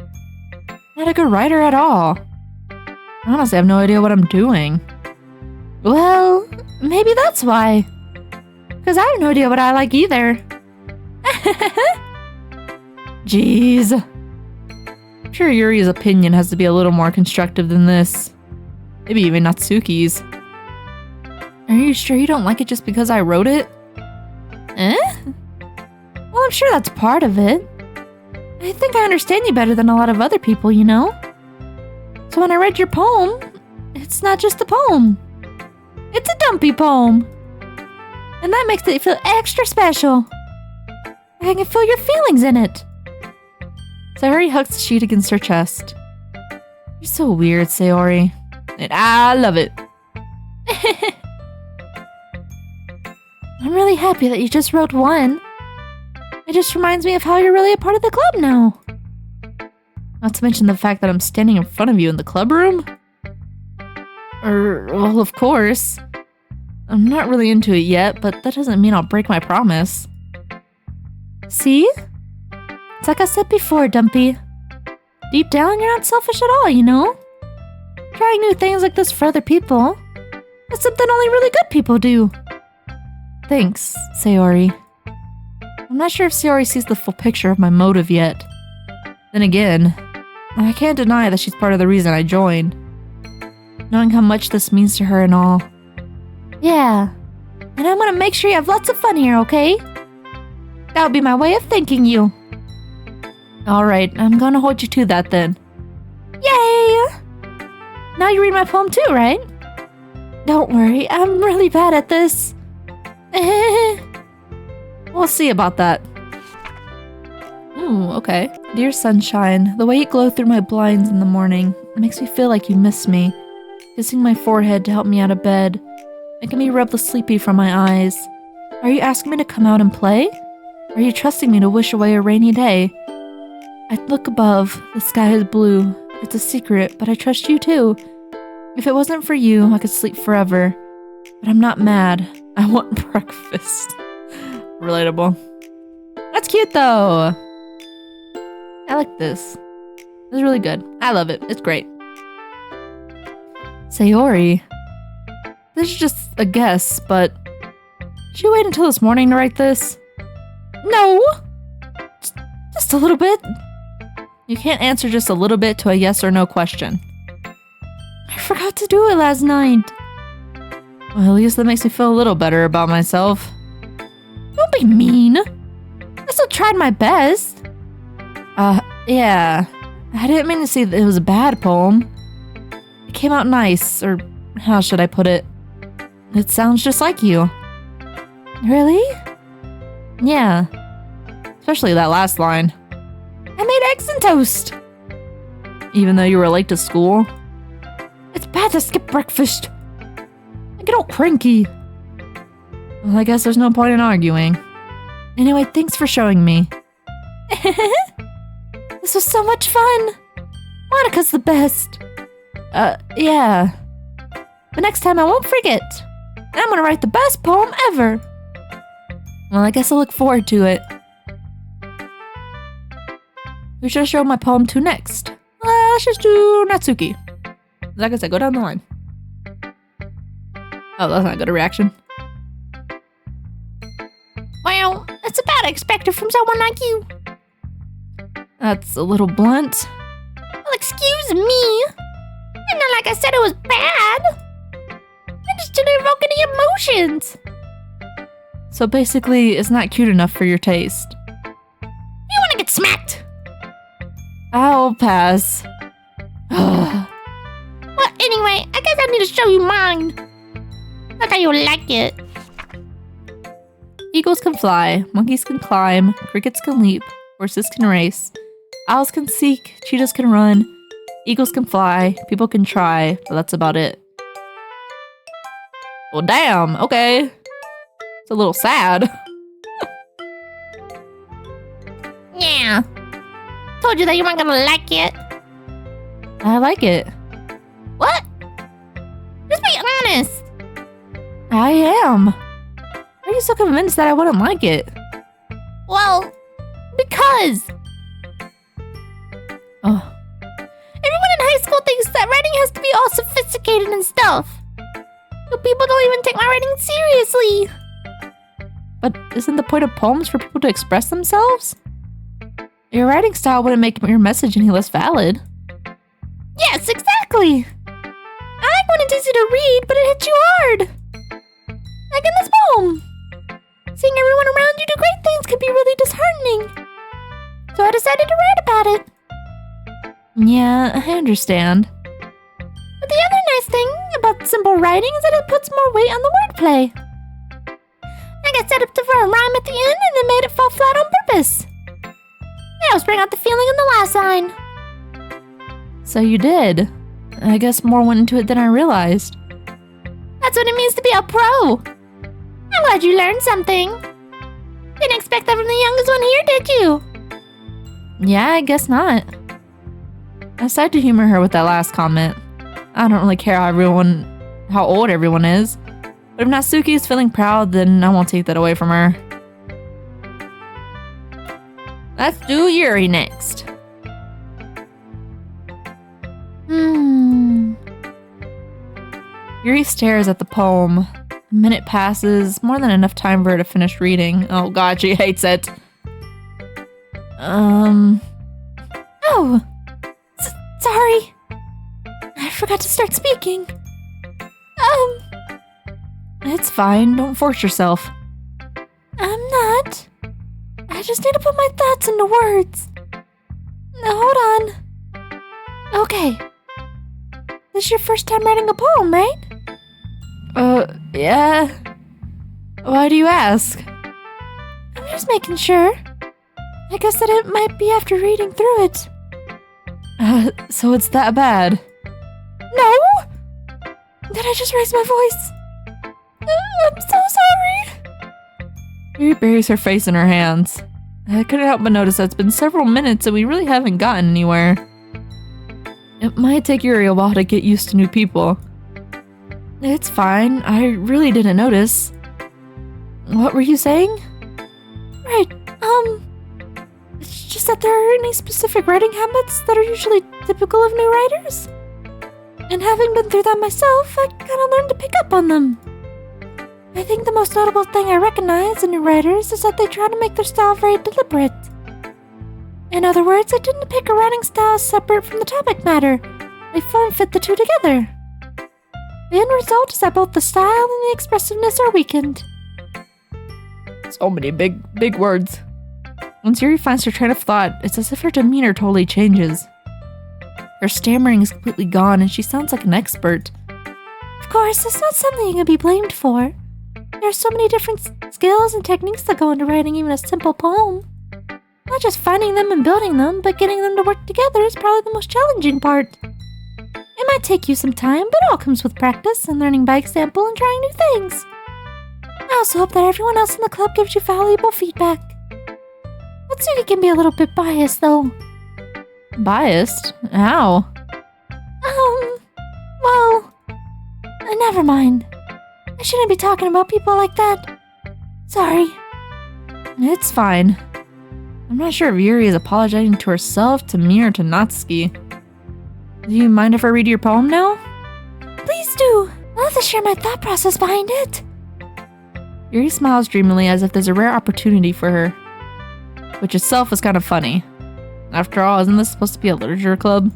Not a good writer at all. I honestly have no idea what I'm doing. Well, maybe that's why. Because I have no idea what I like either. Jeez. I'm sure Yuri's opinion has to be a little more constructive than this. Maybe even Natsuki's. Are you sure you don't like it just because I wrote it? Eh? Well, I'm sure that's part of it. I think I understand you better than a lot of other people, you know? So when I read your poem, it's not just a poem. It's a Dumpy poem. And that makes it feel extra special. I can feel your feelings in it. Sayori hugs the sheet against her chest. You're so weird, Sayori. And I love it. I'm really happy that you just wrote one. It just reminds me of how you're really a part of the club now. Not to mention the fact that I'm standing in front of you in the club room. Well, of course. I'm not really into it yet, but that doesn't mean I'll break my promise. See? It's like I said before, Dumpy. Deep down, you're not selfish at all, you know? Trying new things like this for other people. It's something only really good people do. Thanks, Sayori. I'm not sure if Sayori sees the full picture of my motive yet. Then again, I can't deny that she's part of the reason I joined. Knowing how much this means to her and all. Yeah. And I'm gonna make sure you have lots of fun here, okay? That would be my way of thanking you. Alright, I'm gonna hold you to that then. Yay! Now you read my poem too, right? Don't worry, I'm really bad at this. We'll see about that. Ooh, okay. Dear sunshine, the way you glow through my blinds in the morning, it makes me feel like you miss me. Kissing my forehead to help me out of bed, making me rub the sleepy from my eyes. Are you asking me to come out and play? Are you trusting me to wish away a rainy day? I look above, the sky is blue. It's a secret, but I trust you too. If it wasn't for you, I could sleep forever. But I'm not mad. I want breakfast. Relatable. That's cute though. I like this. This is really good. I love it. It's great. Sayori. This is just a guess, but did you wait until this morning to write this? No! Just a little bit. You can't answer just a little bit to a yes or no question. I forgot to do it last night. Well, at least that makes me feel a little better about myself. Don't be mean. I still tried my best. Yeah. I didn't mean to say that it was a bad poem. It came out nice, or how should I put it? It sounds just like you. Really? Yeah. Especially that last line. I made eggs and toast. Even though you were late to school? It's bad to skip breakfast. I get all cranky. Well, I guess there's no point in arguing. Anyway, thanks for showing me. This was so much fun. Monica's the best. Yeah. But next time I won't forget. And I'm gonna write the best poem ever. Well, I guess I'll look forward to it. Who should I show my poem to next? Let's just do Natsuki. Like I said, go down the line. Oh, that's not a good reaction. That's about expected from someone like you. That's a little blunt. Well, excuse me. It's not like I said it was bad. I just didn't evoke any emotions. So basically, it's not cute enough for your taste. You want to get smacked? I'll pass. Well, anyway, I guess I need to show you mine. Look how you like it. Eagles can fly, monkeys can climb, crickets can leap, horses can race, owls can seek, cheetahs can run, eagles can fly, people can try, but that's about it. Well, damn, okay. It's a little sad. Yeah. Told you that you weren't gonna like it. I like it. What? Just be honest. I am. Why are you so convinced that I wouldn't like it? Well, because Oh, everyone in high school thinks that writing has to be all sophisticated and stuff. But people don't even take my writing seriously. but isn't the point of poems for people to express themselves? Your writing style wouldn't make your message any less valid. Yes, exactly. I like when it's easy to read, but it hits you hard. Like in this poem. Seeing everyone around you do great things can be really disheartening. So I decided to write about it. Yeah, I understand. But the other nice thing about simple writing is that it puts more weight on the wordplay. Like I set up to throw a rhyme at the end and then made it fall flat on purpose. It helps bring out the feeling in the last line. So you did. I guess more went into it than I realized. That's what it means to be a pro. I'm glad you learned something. Didn't expect that from the youngest one here, did you? Yeah, I guess not. I decided to humor her with that last comment. I don't really care how old everyone is. But if Natsuki is feeling proud, then I won't take that away from her. Let's do Yuri next. Yuri stares at the poem. A minute passes, more than enough time for her to finish reading. Oh god, she hates it. Oh. Sorry. I forgot to start speaking. It's fine, don't force yourself. I'm not. I just need to put my thoughts into words. Now, hold on. Okay. This is your first time writing a poem, right? Yeah. Why do you ask? I'm just making sure. I guess that it might be after reading through it. So it's that bad? No! Did I just raise my voice? I'm so sorry. Yuri buries her face in her hands. I couldn't help but notice that it's been several minutes and we really haven't gotten anywhere. It might take Yuri a while to get used to new people. It's fine, I really didn't notice. What were you saying? Right, it's just that there aren't any specific writing habits that are usually typical of new writers. And having been through that myself, I kinda learned to pick up on them. I think the most notable thing I recognize in new writers is that they try to make their style very deliberate. In other words, I didn't pick a writing style separate from the topic matter. They form-fit the two together. The end result is that both the style and the expressiveness are weakened. So many big words. Once Yuri finds her train of thought, it's as if her demeanor totally changes. Her stammering is completely gone and she sounds like an expert. Of course, it's not something you can be blamed for. There are so many different skills and techniques that go into writing even a simple poem. Not just finding them and building them, but getting them to work together is probably the most challenging part. It might take you some time, but it all comes with practice and learning by example and trying new things. I also hope that everyone else in the club gives you valuable feedback. Natsuki can be a little bit biased, though. Biased? How? Well, never mind. I shouldn't be talking about people like that. Sorry. It's fine. I'm not sure if Yuri is apologizing to herself, to me, or to Natsuki. Do you mind if I read your poem now? Please do. I'd love to share my thought process behind it. Yuri smiles dreamily as if there's a rare opportunity for her, which itself is kind of funny. After all, isn't this supposed to be a literature club?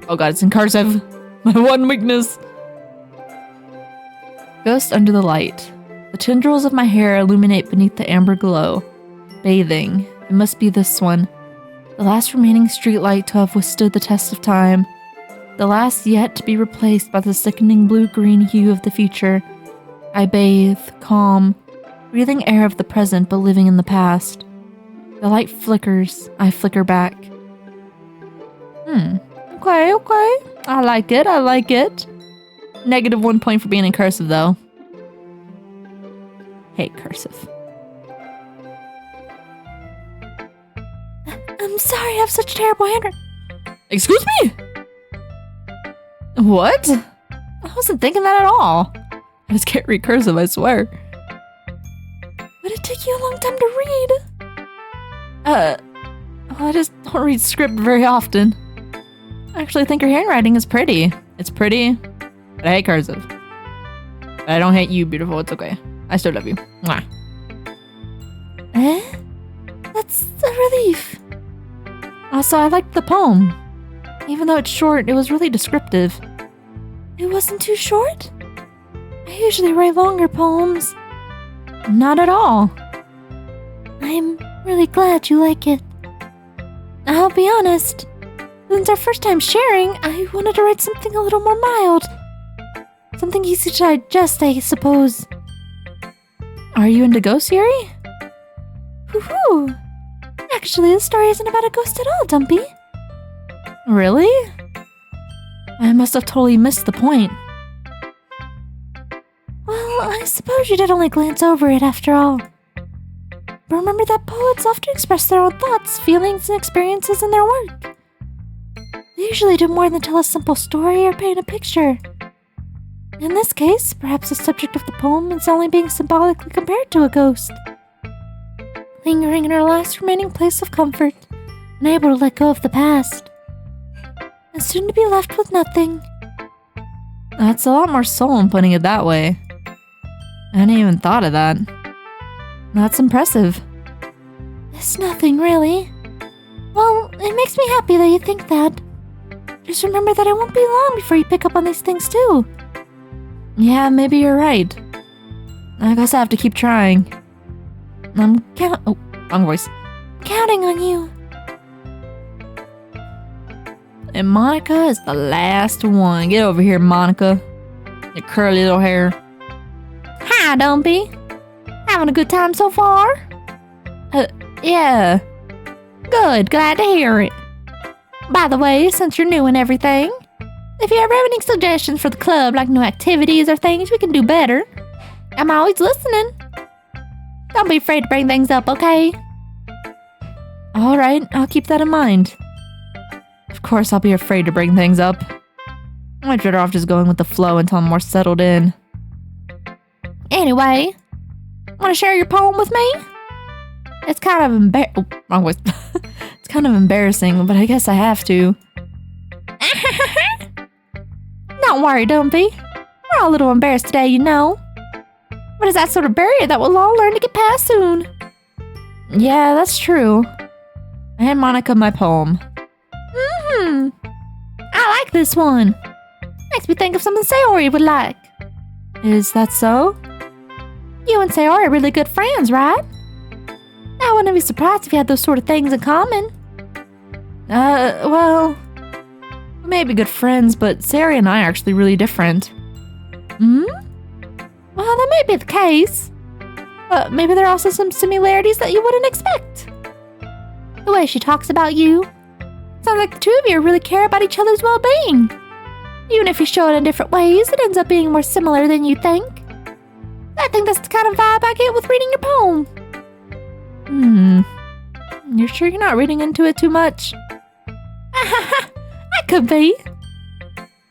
Oh god, it's in cursive. My one weakness. Ghost under the light. The tendrils of my hair illuminate beneath the amber glow. Bathing. It must be this one. The last remaining streetlight to have withstood the test of time. The last yet to be replaced by the sickening blue-green hue of the future. I bathe, calm, breathing air of the present but living in the past. The light flickers. I flicker back. Okay. I like it. -1 point for being in cursive, though. Hate cursive. I'm sorry, I have such terrible handwriting. Excuse me? What? I wasn't thinking that at all. I just can't read cursive, I swear. But it took you a long time to read. I just don't read script very often. I actually think your handwriting is pretty. It's pretty, but I hate cursive. But I don't hate you, beautiful. It's okay. I still love you. Mwah. That's a relief. Also, I liked the poem. Even though it's short, it was really descriptive. It wasn't too short? I usually write longer poems. Not at all. I'm really glad you like it. I'll be honest. Since our first time sharing, I wanted to write something a little more mild. Something easy to digest, I suppose. Are you into ghosts, Yuri? Woohoo! Actually, the story isn't about a ghost at all, Dumpy. Really? I must have totally missed the point. Well, I suppose you did only glance over it after all. But remember that poets often express their own thoughts, feelings, and experiences in their work. They usually do more than tell a simple story or paint a picture. In this case, perhaps the subject of the poem is only being symbolically compared to a ghost. Lingering in her last remaining place of comfort, unable to let go of the past. And soon to be left with nothing. That's a lot more soul in putting it that way. I hadn't even thought of that. That's impressive. It's nothing, really. Well, it makes me happy that you think that. Just remember that it won't be long before you pick up on these things too. Yeah, maybe you're right. I guess I have to keep trying. Oh, wrong voice. Counting on you. And Monica is the last one. Get over here, Monica. Your curly little hair. Hi, Dumpy. Having a good time so far? Yeah. Good, glad to hear it. By the way, since you're new and everything, if you ever have any suggestions for the club, like new activities or things we can do better, I'm always listening. Don't be afraid to bring things up, okay? Alright, I'll keep that in mind. Of course I'll be afraid to bring things up. I'm better off just going with the flow until I'm more settled in. Anyway, want to share your poem with me? It's kind of wrong voice. It's kind of embarrassing, but I guess I have to. Don't worry, Dumpy. We're all a little embarrassed today, you know. But it's that sort of barrier that we'll all learn to get past soon. Yeah, that's true. I hand Monica my poem. I like this one. Makes me think of something Sayori would like. Is that so? You and Sayori are really good friends, right? I wouldn't be surprised if you had those sort of things in common. Well, we may be good friends, but Sayori and I are actually really different. Well, that may be the case. But maybe there are also some similarities that you wouldn't expect. The way she talks about you. Sounds like the two of you really care about each other's well-being. Even if you show it in different ways, it ends up being more similar than you think. I think that's the kind of vibe I get with reading your poem. You're sure you're not reading into it too much? I could be.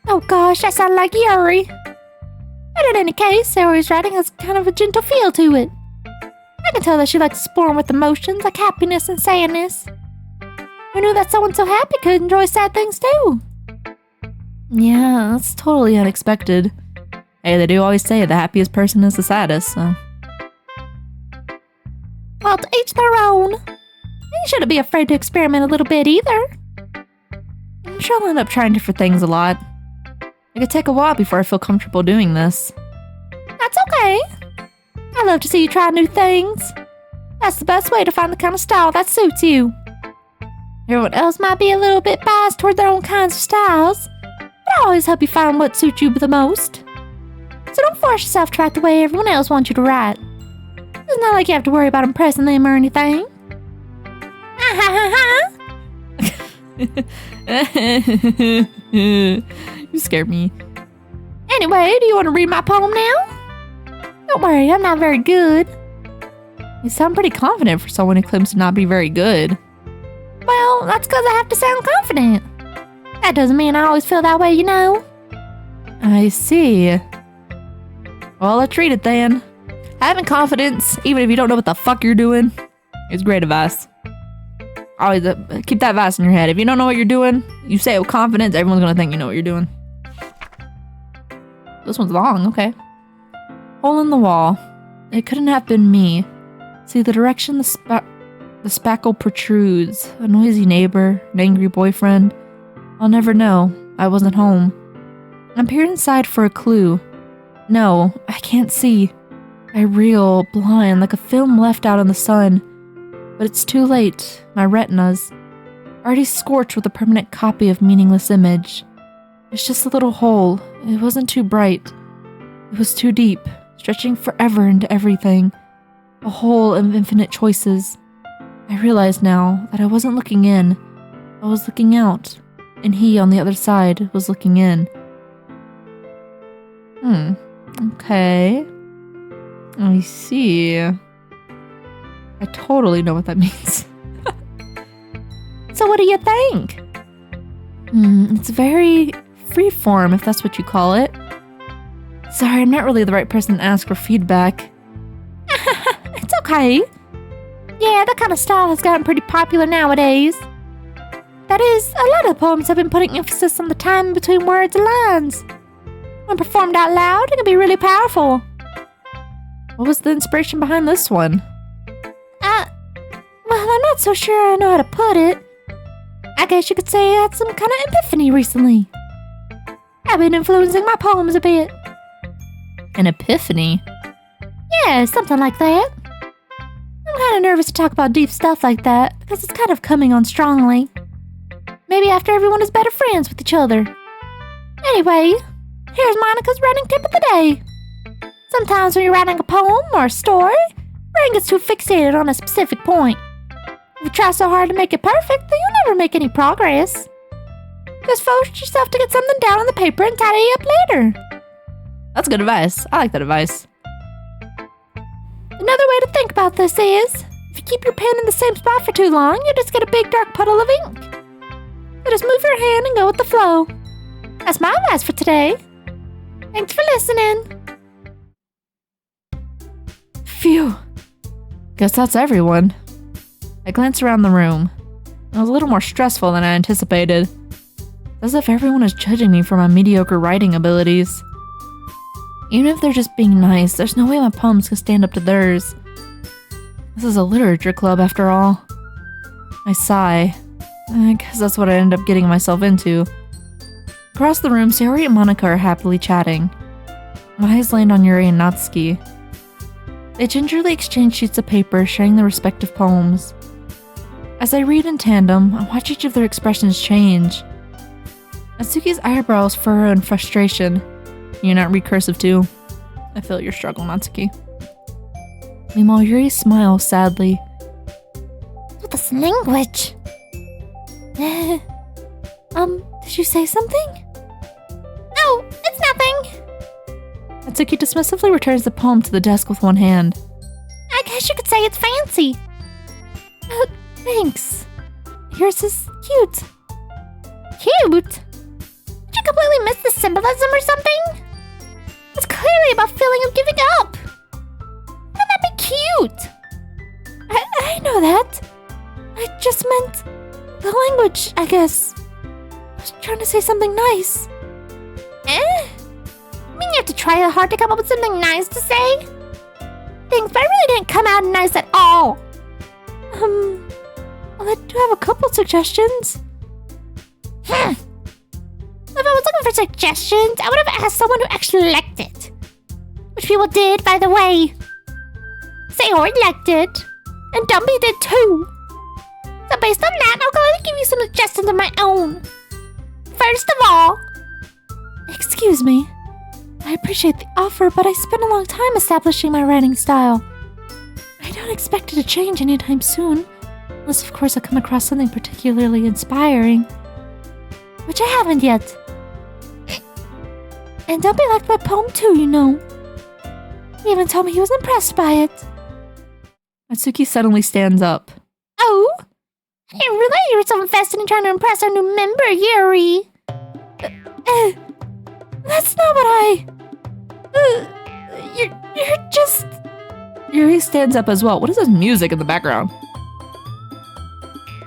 Oh gosh, that sounded like Yuri. But in any case, Sayori's writing has kind of a gentle feel to it. I can tell that she likes exploring with emotions like happiness and sadness. Who knew that someone so happy could enjoy sad things too? Yeah, that's totally unexpected. Hey, they do always say the happiest person is the saddest, so. Well, to each their own. You shouldn't be afraid to experiment a little bit either. I'm sure I'll end up trying different things a lot. It could take a while before I feel comfortable doing this. That's okay. I love to see you try new things. That's the best way to find the kind of style that suits you. Everyone else might be a little bit biased toward their own kinds of styles, but I always help you find what suits you the most. So don't force yourself to write the way everyone else wants you to write. It's not like you have to worry about impressing them or anything. You scared me. Anyway, do you want to read my poem now? Don't worry, I'm not very good. You sound pretty confident for someone who claims to not be very good. Well, that's because I have to sound confident. That doesn't mean I always feel that way, you know. I see. Well, let's read it then. Having confidence, even if you don't know what the fuck you're doing, is great advice. Always keep that advice in your head. If you don't know what you're doing, you say it with confidence, everyone's gonna think you know what you're doing. This one's long, okay. Hole in the wall. It couldn't have been me. See the direction the spackle protrudes. A noisy neighbor, an angry boyfriend. I'll never know. I wasn't home. I peered inside for a clue. No, I can't see. I reel, blind, like a film left out in the sun. But it's too late. My retinas. Already scorched with a permanent copy of meaningless image. It's just a little hole. It wasn't too bright. It was too deep, stretching forever into everything. A hole of infinite choices. I realize now that I wasn't looking in. I was looking out. And he, on the other side, was looking in. Okay. I see. I totally know what that means. So what do you think? It's very freeform, if that's what you call it. Sorry, I'm not really the right person to ask for feedback. It's okay. Yeah, that kind of style has gotten pretty popular nowadays. That is, a lot of poems have been putting emphasis on the time between words and lines. When performed out loud, it can be really powerful. What was the inspiration behind this one? Well, I'm not so sure I know how to put it. I guess you could say I had some kind of epiphany recently. I've been influencing my poems a bit. An epiphany? Yeah, something like that. I'm kind of nervous to talk about deep stuff like that because it's kind of coming on strongly. Maybe after everyone is better friends with each other. Anyway, here's Monica's writing tip of the day. Sometimes when you're writing a poem or a story, brain gets too fixated on a specific point. If you try so hard to make it perfect, then you'll never make any progress. Just force yourself to get something down on the paper and tidy it up later. That's good advice. I like that advice. Another way to think about this is, if you keep your pen in the same spot for too long, you just get a big dark puddle of ink. So just move your hand and go with the flow. That's my advice for today. Thanks for listening. Phew. Guess that's everyone. I glanced around the room. It was a little more stressful than I anticipated. As if everyone is judging me for my mediocre writing abilities. Even if they're just being nice, there's no way my poems can stand up to theirs. This is a literature club after all. I sigh. I guess that's what I end up getting myself into. Across the room, Sayori and Monica are happily chatting. My eyes land on Yuri and Natsuki. They gingerly exchange sheets of paper, sharing their respective poems. As I read in tandem, I watch each of their expressions change. Natsuki's eyebrows furrow in frustration. You not read cursive too? I feel your struggle, Natsuki. Meanwhile, Yuri smiles sadly. With this language. Did you say something? Oh, it's nothing. Natsuki dismissively returns the poem to the desk with one hand. I guess you could say it's fancy. Thanks. Yours is cute. Cute? Did you completely miss the symbolism or something? It's clearly about feeling of giving up. Wouldn't that be cute? I know that. I just meant the language, I guess. I was trying to say something nice. mean you have to try hard to come up with something nice to say? Thanks, but I really didn't come out nice at all. Well, I do have a couple suggestions. If I was looking for suggestions, I would have asked someone who actually liked it. Which people did, by the way. Sayori liked it. And Dumpy did too. So based on that, I'll go ahead and give you some suggestions of my own. First of all... Excuse me. I appreciate the offer, but I spent a long time establishing my writing style. I don't expect it to change anytime soon. Unless, of course, I come across something particularly inspiring. Which I haven't yet. And Dumpy liked my poem too, you know. He even told me he was impressed by it. Natsuki suddenly stands up. Oh? I didn't realize you were so invested in trying to impress our new member, Yuri. That's not what I... You're just... Yuri stands up as well. What is this music in the background?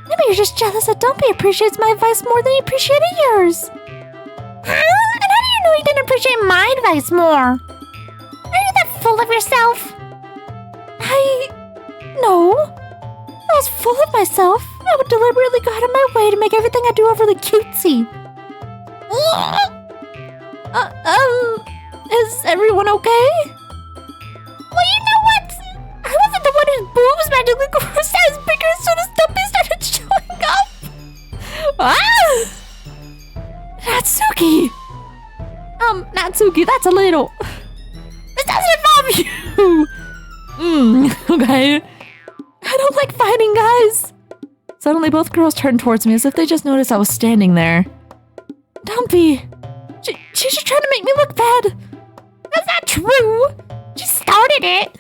Maybe you're just jealous that Dumpy appreciates my advice more than he appreciated yours. Huh? And how do you know he didn't appreciate my advice more? Are you that full of yourself? No. I was full of myself. I would deliberately go out of my way to make everything I do overly cutesy. Is everyone okay? Well, you know what? I wasn't the one whose boobs magically grew a size bigger as soon as Dumpy started showing up. Ah! Natsuki! Natsuki, that's a little... This doesn't involve you! Okay. I don't like fighting, guys. Suddenly, both girls turned towards me as if they just noticed I was standing there. Dumpy! She's just trying to make me look bad. That's not true. She started it.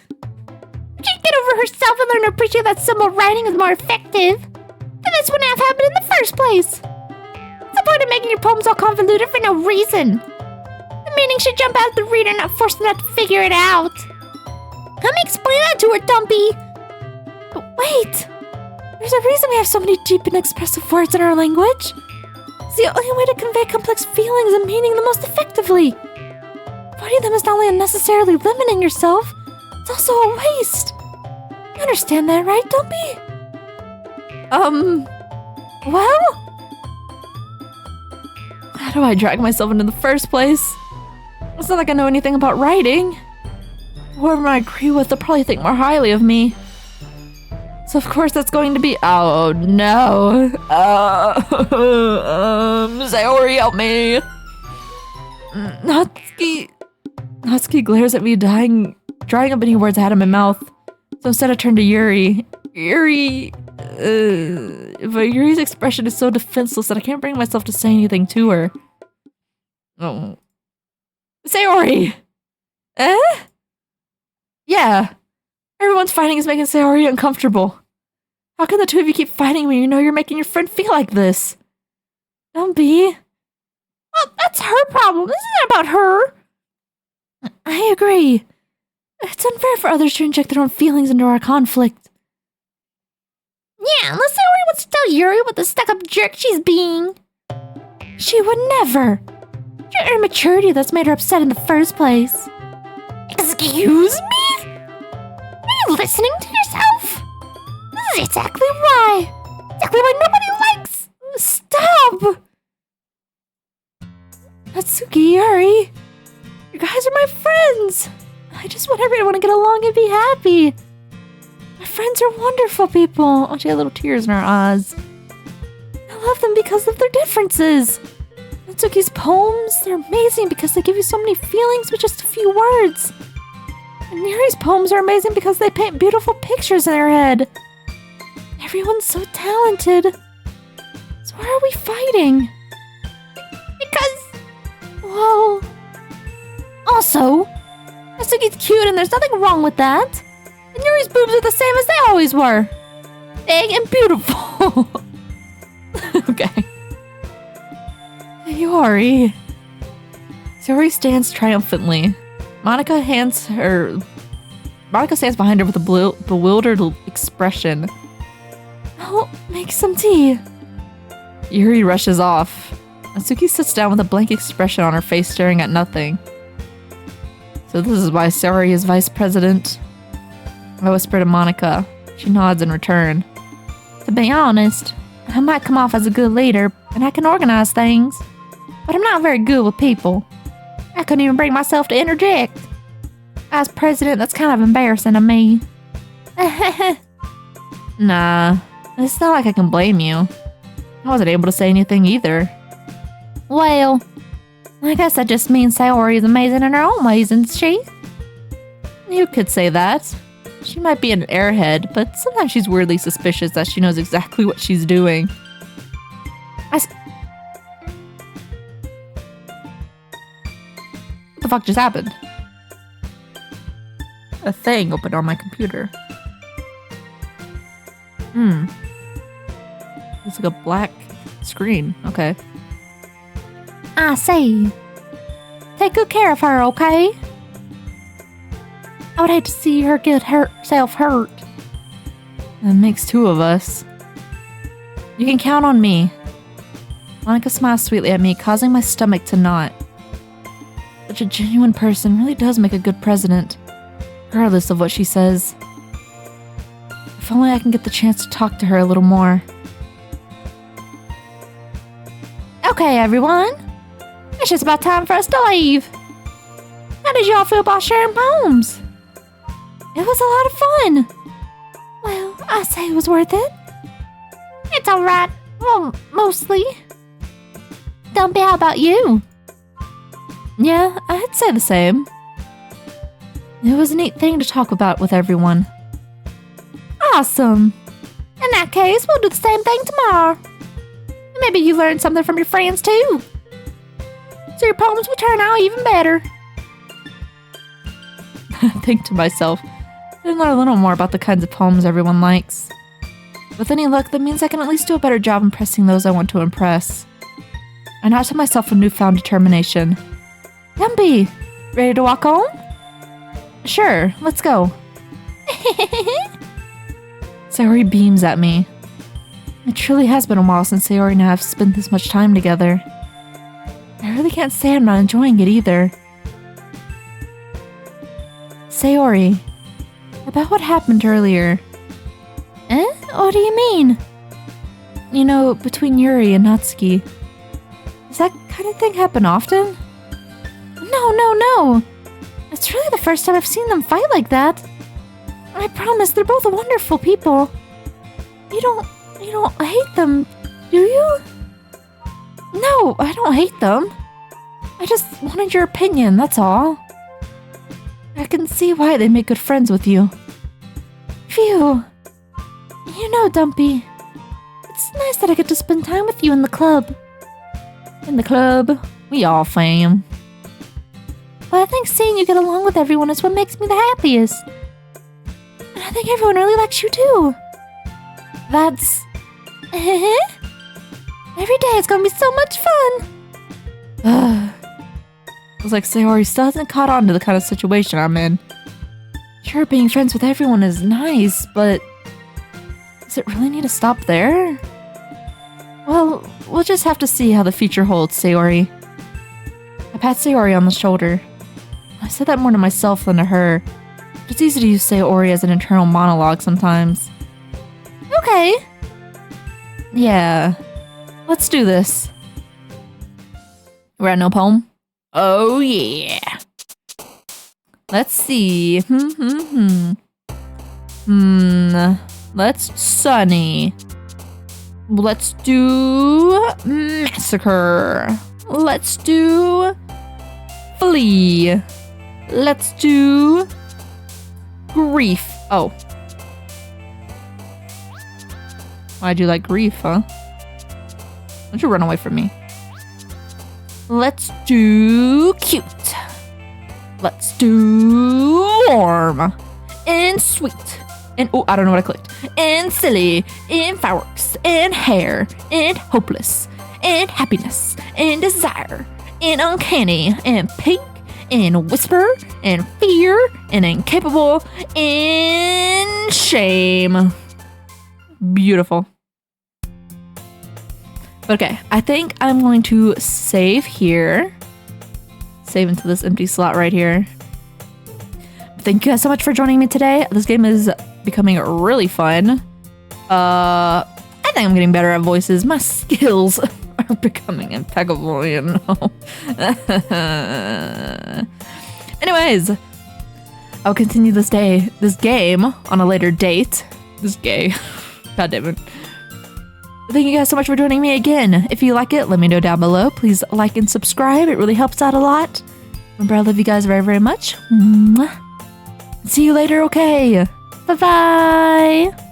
If she get over herself and learn to appreciate that simple writing is more effective, then this wouldn't have happened in the first place. What's the point of making your poems all convoluted for no reason? The meaning should jump out at the reader, not force them to figure it out. Let me explain that to her, Dumpy. But wait. There's a reason we have so many deep and expressive words in our language. It's the only way to convey complex feelings and meaning the most effectively. Avoiding them is not only unnecessarily limiting yourself, it's also a waste. You understand that, right, Dumpy? Well? How do I drag myself into the first place? It's not like I know anything about writing. Whoever I agree with, they'll probably think more highly of me. So of course that's going to be... Oh no. Sayori, help me. Natsuki glares at me, drying up any words I had in my mouth. So instead I turned to Yuri. But Yuri's expression is so defenseless that I can't bring myself to say anything to her. Oh. Sayori! Yeah. Everyone's fighting is making Sayori uncomfortable. How can the two of you keep fighting when you know you're making your friend feel like this? Don't be. Well, that's her problem. This isn't about her. I agree. It's unfair for others to inject their own feelings into our conflict. Yeah, unless Sayori wants to tell Yuri what the stuck-up jerk she's being. She would never. It's your immaturity that's made her upset in the first place. Excuse me? Are you listening to yourself? This is exactly why. Exactly why nobody likes... Stop! Natsuki, Yuri. You guys are my friends. I just want everyone to get along and be happy. My friends are wonderful people. Oh, she had little tears in her eyes. I love them because of their differences. Natsuki's poems, they're amazing because they give you so many feelings with just a few words. And Yuri's poems are amazing because they paint beautiful pictures in her head. Everyone's so talented. So why are we fighting? Because... Well... Also, Natsuki's cute and there's nothing wrong with that. And Yuri's boobs are the same as they always were. Big and beautiful. Okay. Yuri. Yuri stands triumphantly. Monica stands behind her with a bewildered expression. I'll make some tea. Yuri rushes off. Natsuki sits down with a blank expression on her face, staring at nothing. So this is why Saori is vice president. I whisper to Monica. She nods in return. To be honest, I might come off as a good leader, and I can organize things. But I'm not very good with people. I couldn't even bring myself to interject. As president, that's kind of embarrassing to me. Nah, it's not like I can blame you. I wasn't able to say anything either. Well, I guess that just means Saori is amazing in her own ways, isn't she? You could say that. She might be an airhead, but sometimes she's weirdly suspicious that she knows exactly what she's doing. What the fuck just happened? A thing opened on my computer. It's like a black screen. Okay. I see. Take good care of her, okay? I would hate to see her get herself hurt. That makes two of us. You can count on me. Monica smiles sweetly at me, causing my stomach to knot. Such a genuine person really does make a good president, regardless of what she says. If only I can get the chance to talk to her a little more. Okay, everyone. It's just about time for us to leave. How did y'all feel about sharing poems? It was a lot of fun. Well, I say it was worth it. It's alright. Well, mostly. Dumpy, how about you? Yeah, I'd say the same. It was a neat thing to talk about with everyone. Awesome. In that case, we'll do the same thing tomorrow. Maybe you learned something from your friends too. So your poems will turn out even better. I think to myself, I learn a little more about the kinds of poems everyone likes. With any luck, that means I can at least do a better job impressing those I want to impress. I nod to myself with newfound determination. Dumpy, ready to walk home? Sure, let's go. Saori beams at me. It truly has been a while since Saori and I have spent this much time together. I really can't say I'm not enjoying it either. Saori, about what happened earlier. What do you mean? You know, between Yuri and Natsuki. Does that kind of thing happen often? No. It's really the first time I've seen them fight like that. I promise they're both wonderful people. You don't hate them, do you? No, I don't hate them. I just wanted your opinion, that's all. I can see why they make good friends with you. Phew. You know, Dumpy, it's nice that I get to spend time with you in the club. In the club, we all fam. But I think seeing you get along with everyone is what makes me the happiest. And I think everyone really likes you too. That's... Every day is gonna be so much fun. Feels like Saori still hasn't caught on to the kind of situation I'm in. Sure, being friends with everyone is nice, but... does it really need to stop there? Well, we'll just have to see how the future holds, Saori. I pat Saori on the shoulder. I said that more to myself than to her. But it's easy to use Saori as an internal monologue sometimes. Okay. Yeah. Let's do this. We're at no poem? Oh yeah. Let's see. Let's Sunny. Let's do Massacre. Let's do Flee. Let's do Grief. Oh. Why'd you like grief, huh? Don't you run away from me. Let's do Cute. Let's do Warm. And Sweet. And oh, I don't know what I clicked. And Silly. And Fireworks. And Hair. And Hopeless. And Happiness. And Desire. And Uncanny. And Pink. And Whisper. And Fear. And Incapable. And Shame. Beautiful. Okay, I think I'm going to save here. Save into this empty slot right here. thank you guys so much for joining me today. This game is becoming really fun. I think I'm getting better at voices. My skills are becoming impeccable, you know. Anyways, I'll continue this game on a later date. This gay. God damn it. Thank you guys so much for joining me again. If you like it, let me know down below. Please like and subscribe. It really helps out a lot. Remember, I love you guys very, very much. Mwah. See you later, okay? Bye-bye.